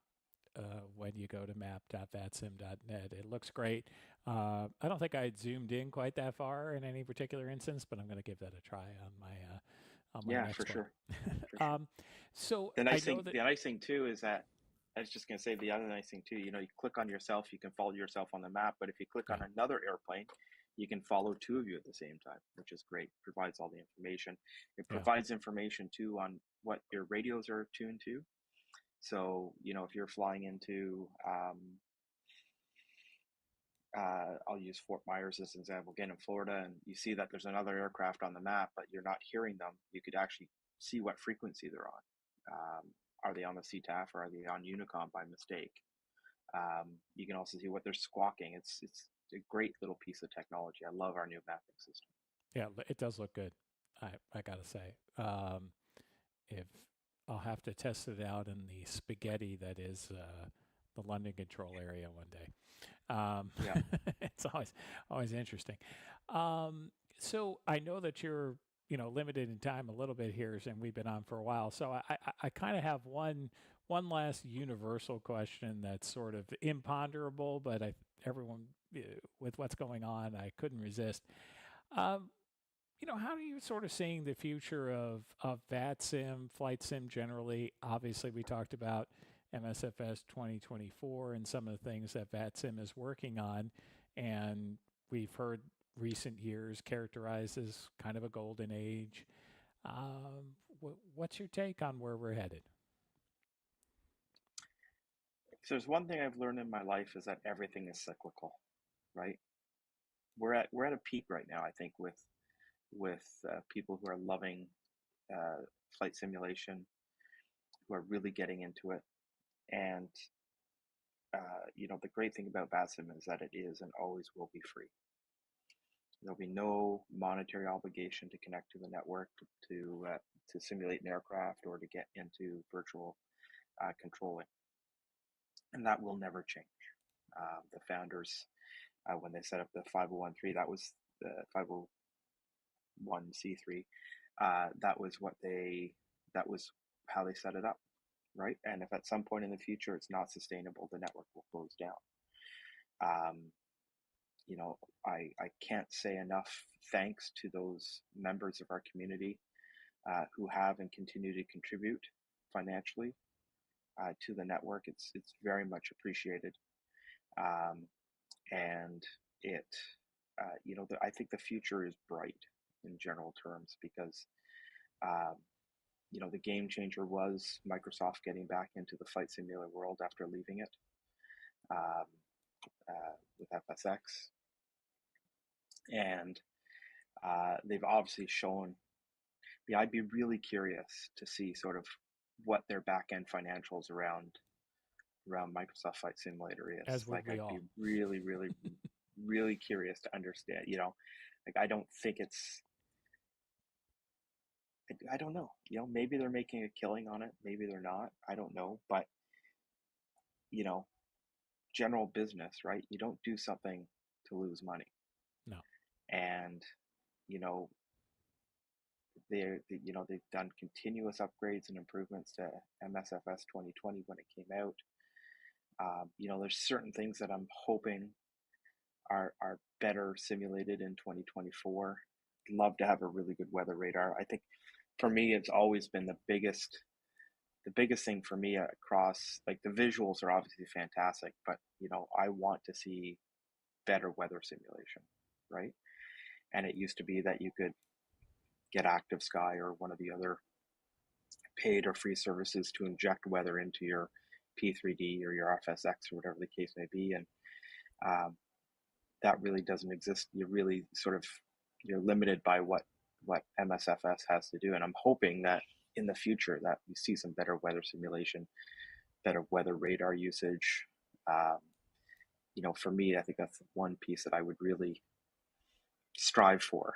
[SPEAKER 1] when you go to map.vatsim.net. It looks great. I don't think I zoomed in quite that far in any particular instance, but I'm going to give that a try on my
[SPEAKER 2] Yeah, for
[SPEAKER 1] next one.
[SPEAKER 2] sure. For sure.
[SPEAKER 1] So
[SPEAKER 2] The
[SPEAKER 1] I
[SPEAKER 2] nice
[SPEAKER 1] know
[SPEAKER 2] thing,
[SPEAKER 1] that.
[SPEAKER 2] the nice thing too is that I was just going to say the other nice thing too. You click on yourself, you can follow yourself on the map. But if you click on
[SPEAKER 1] Yeah,
[SPEAKER 2] another airplane, you can follow two of you at the same time, which is great. Provides all the information. It
[SPEAKER 1] yeah,
[SPEAKER 2] provides information too on what your radios are tuned to. So if you're flying into, I'll use Fort Myers as an example again in Florida, and you see that there's another aircraft on the map, but you're not hearing them. You could actually see what frequency they're on. Are they on the CTAF or are they on Unicom by mistake? You can also see what they're squawking. It's a great little piece of technology. I love our new mapping system.
[SPEAKER 1] yeah. It does look good. I gotta say. If I'll have to test it out in the spaghetti that is the London control area one day.
[SPEAKER 2] Yeah.
[SPEAKER 1] It's always interesting. So I know that you're limited in time a little bit here, and we've been on for a while. So I kind of have one last universal question that's sort of imponderable, but everyone with what's going on, I couldn't resist. Um, how are you sort of seeing the future of VATSIM, flight sim generally? Obviously, we talked about MSFS 2024 and some of the things that VATSIM is working on, and we've heard recent years characterized as kind of a golden age. What's your take on where we're headed?
[SPEAKER 2] If there's one thing I've learned in my life is that everything is cyclical, right? We're at a peak right now, I think, with people who are loving flight simulation, who are really getting into it. And the great thing about VATSIM is that it is and always will be free. There'll be no monetary obligation to connect to the network to simulate an aircraft or to get into virtual controlling, and that will never change. The founders, when they set up the 501(c)(3), that was the 501(c)(3). That was how they set it up, right? And if at some point in the future it's not sustainable, the network will close down. Um, I can't say enough thanks to those members of our community who have and continue to contribute financially to the network. It's very much appreciated, and it I think the future is bright in general terms because, um, the game changer was Microsoft getting back into the flight simulator world after leaving it um, with FSX. And they've obviously shown, yeah, I'd be really curious to see sort of what their back end financials around Microsoft Flight Simulator is.
[SPEAKER 1] As would
[SPEAKER 2] Like,
[SPEAKER 1] we
[SPEAKER 2] I'd be
[SPEAKER 1] all.
[SPEAKER 2] really, really, really curious to understand. Like, I don't think it's. I don't know. Maybe they're making a killing on it. Maybe they're not. I don't know. But you know, general business, right? You don't do something to lose money.
[SPEAKER 1] No.
[SPEAKER 2] And you know, they've done continuous upgrades and improvements to MSFS 2020 when it came out. There's certain things that I'm hoping are better simulated in 2024. I'd love to have a really good weather radar. I think for me, it's always been the biggest thing for me across, like, the visuals are obviously fantastic, but I want to see better weather simulation, right? And it used to be that you could get Active Sky or one of the other paid or free services to inject weather into your P3D or your FSX or whatever the case may be, and um, that really doesn't exist. You're limited by what MSFS has to do, and I'm hoping that in the future that we see some better weather simulation, better weather radar usage. Um, for me, I think that's one piece that I would really strive for.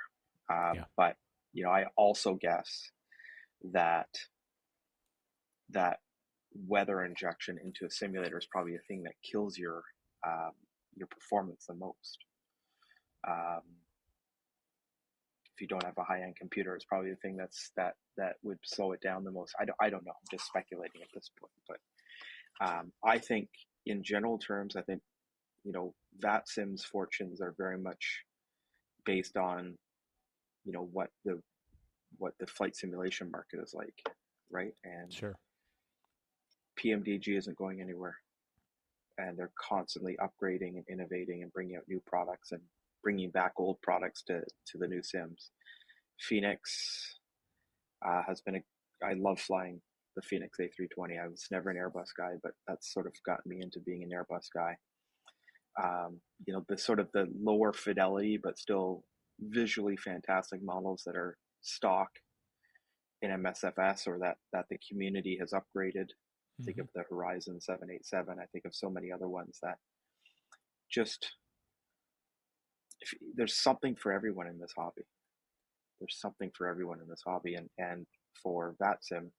[SPEAKER 1] Yeah.
[SPEAKER 2] But I also guess that that weather injection into a simulator is probably the thing that kills your performance the most. Um, if you don't have a high-end computer, it's probably the thing that would slow it down the most. I don't know. I'm just speculating at this point, but I think in general terms, I think VATSIM's fortunes are very much based on what the flight simulation market is like, right? And
[SPEAKER 1] Sure.
[SPEAKER 2] PMDG isn't going anywhere, and they're constantly upgrading and innovating and bringing out new products and bringing back old products to the new sims. Phoenix has been I love flying the Phoenix A320. I was never an Airbus guy, but that's sort of gotten me into being an Airbus guy. The sort of the lower fidelity but still visually fantastic models that are stock in MSFS or that the community has upgraded. Think
[SPEAKER 1] Mm-hmm.
[SPEAKER 2] of the Horizon 787. I think of so many other ones that just, there's something for everyone in this hobby. There's something for everyone in this hobby, and for VATSIM,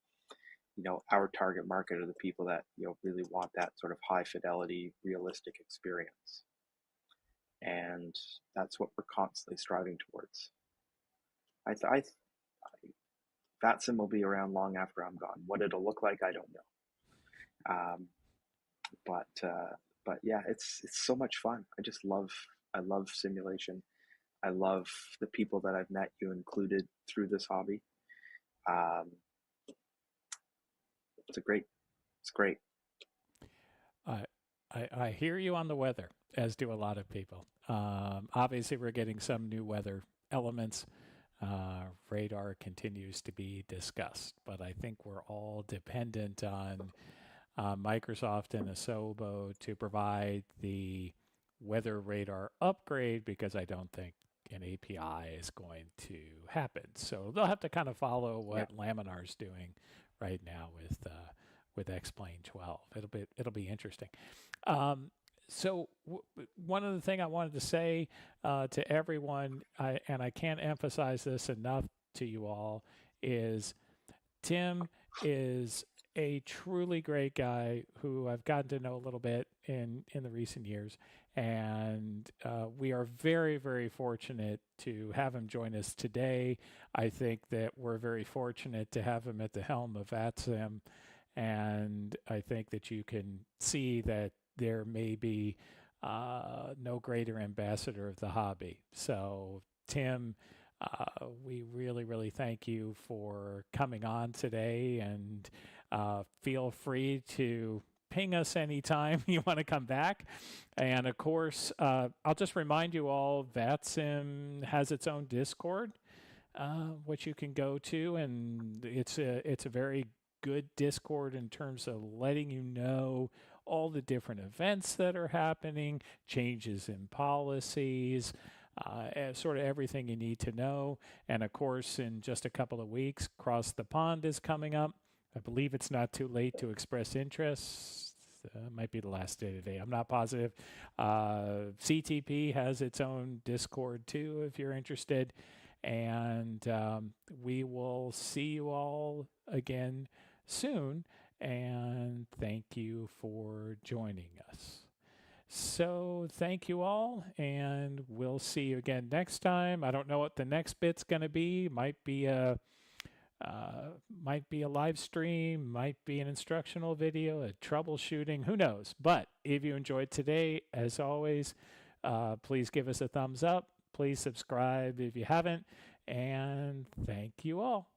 [SPEAKER 2] our target market are the people that really want that sort of high fidelity, realistic experience, and that's what we're constantly striving towards. VATSIM will be around long after I'm gone. What it'll look like, I don't know. But yeah, it's so much fun. I love simulation. I love the people that I've met, you included, through this hobby. Um, it's great.
[SPEAKER 1] I, I hear you on the weather, as do a lot of people. Obviously, we're getting some new weather elements. Radar continues to be discussed, but I think we're all dependent on Microsoft and Asobo to provide the weather radar upgrade because I don't think an API is going to happen. So they'll have to kind of follow
[SPEAKER 2] Yeah.
[SPEAKER 1] what Laminar's doing right now with X-Plane 12. It'll be interesting. Um, one of the things I wanted to say to everyone, and I can't emphasize this enough to you all, is Tim is a truly great guy who I've gotten to know a little bit in the recent years, and we are very, very fortunate to have him join us today. I think that we're very fortunate to have him at the helm of VATSIM, and I think that you can see that there may be no greater ambassador of the hobby. So, Tim, we really, really thank you for coming on today, and feel free to ping us anytime you want to come back. And of course, I'll just remind you all, VATSIM has its own Discord, which you can go to, and it's a very good Discord in terms of letting you know all the different events that are happening, changes in policies, sort of everything you need to know. And of course, in just a couple of weeks, Cross the Pond is coming up. I believe it's not too late to express interest. Might be the last day today. I'm not positive. CTP has its own Discord too, if you're interested. And we will see you all again soon. And thank you for joining us. So thank you all, and we'll see you again next time. I don't know what the next bit's going to be. Might be a live stream, might be an instructional video, a troubleshooting, who knows. But if you enjoyed today, as always, please give us a thumbs up. Please subscribe if you haven't, and thank you all.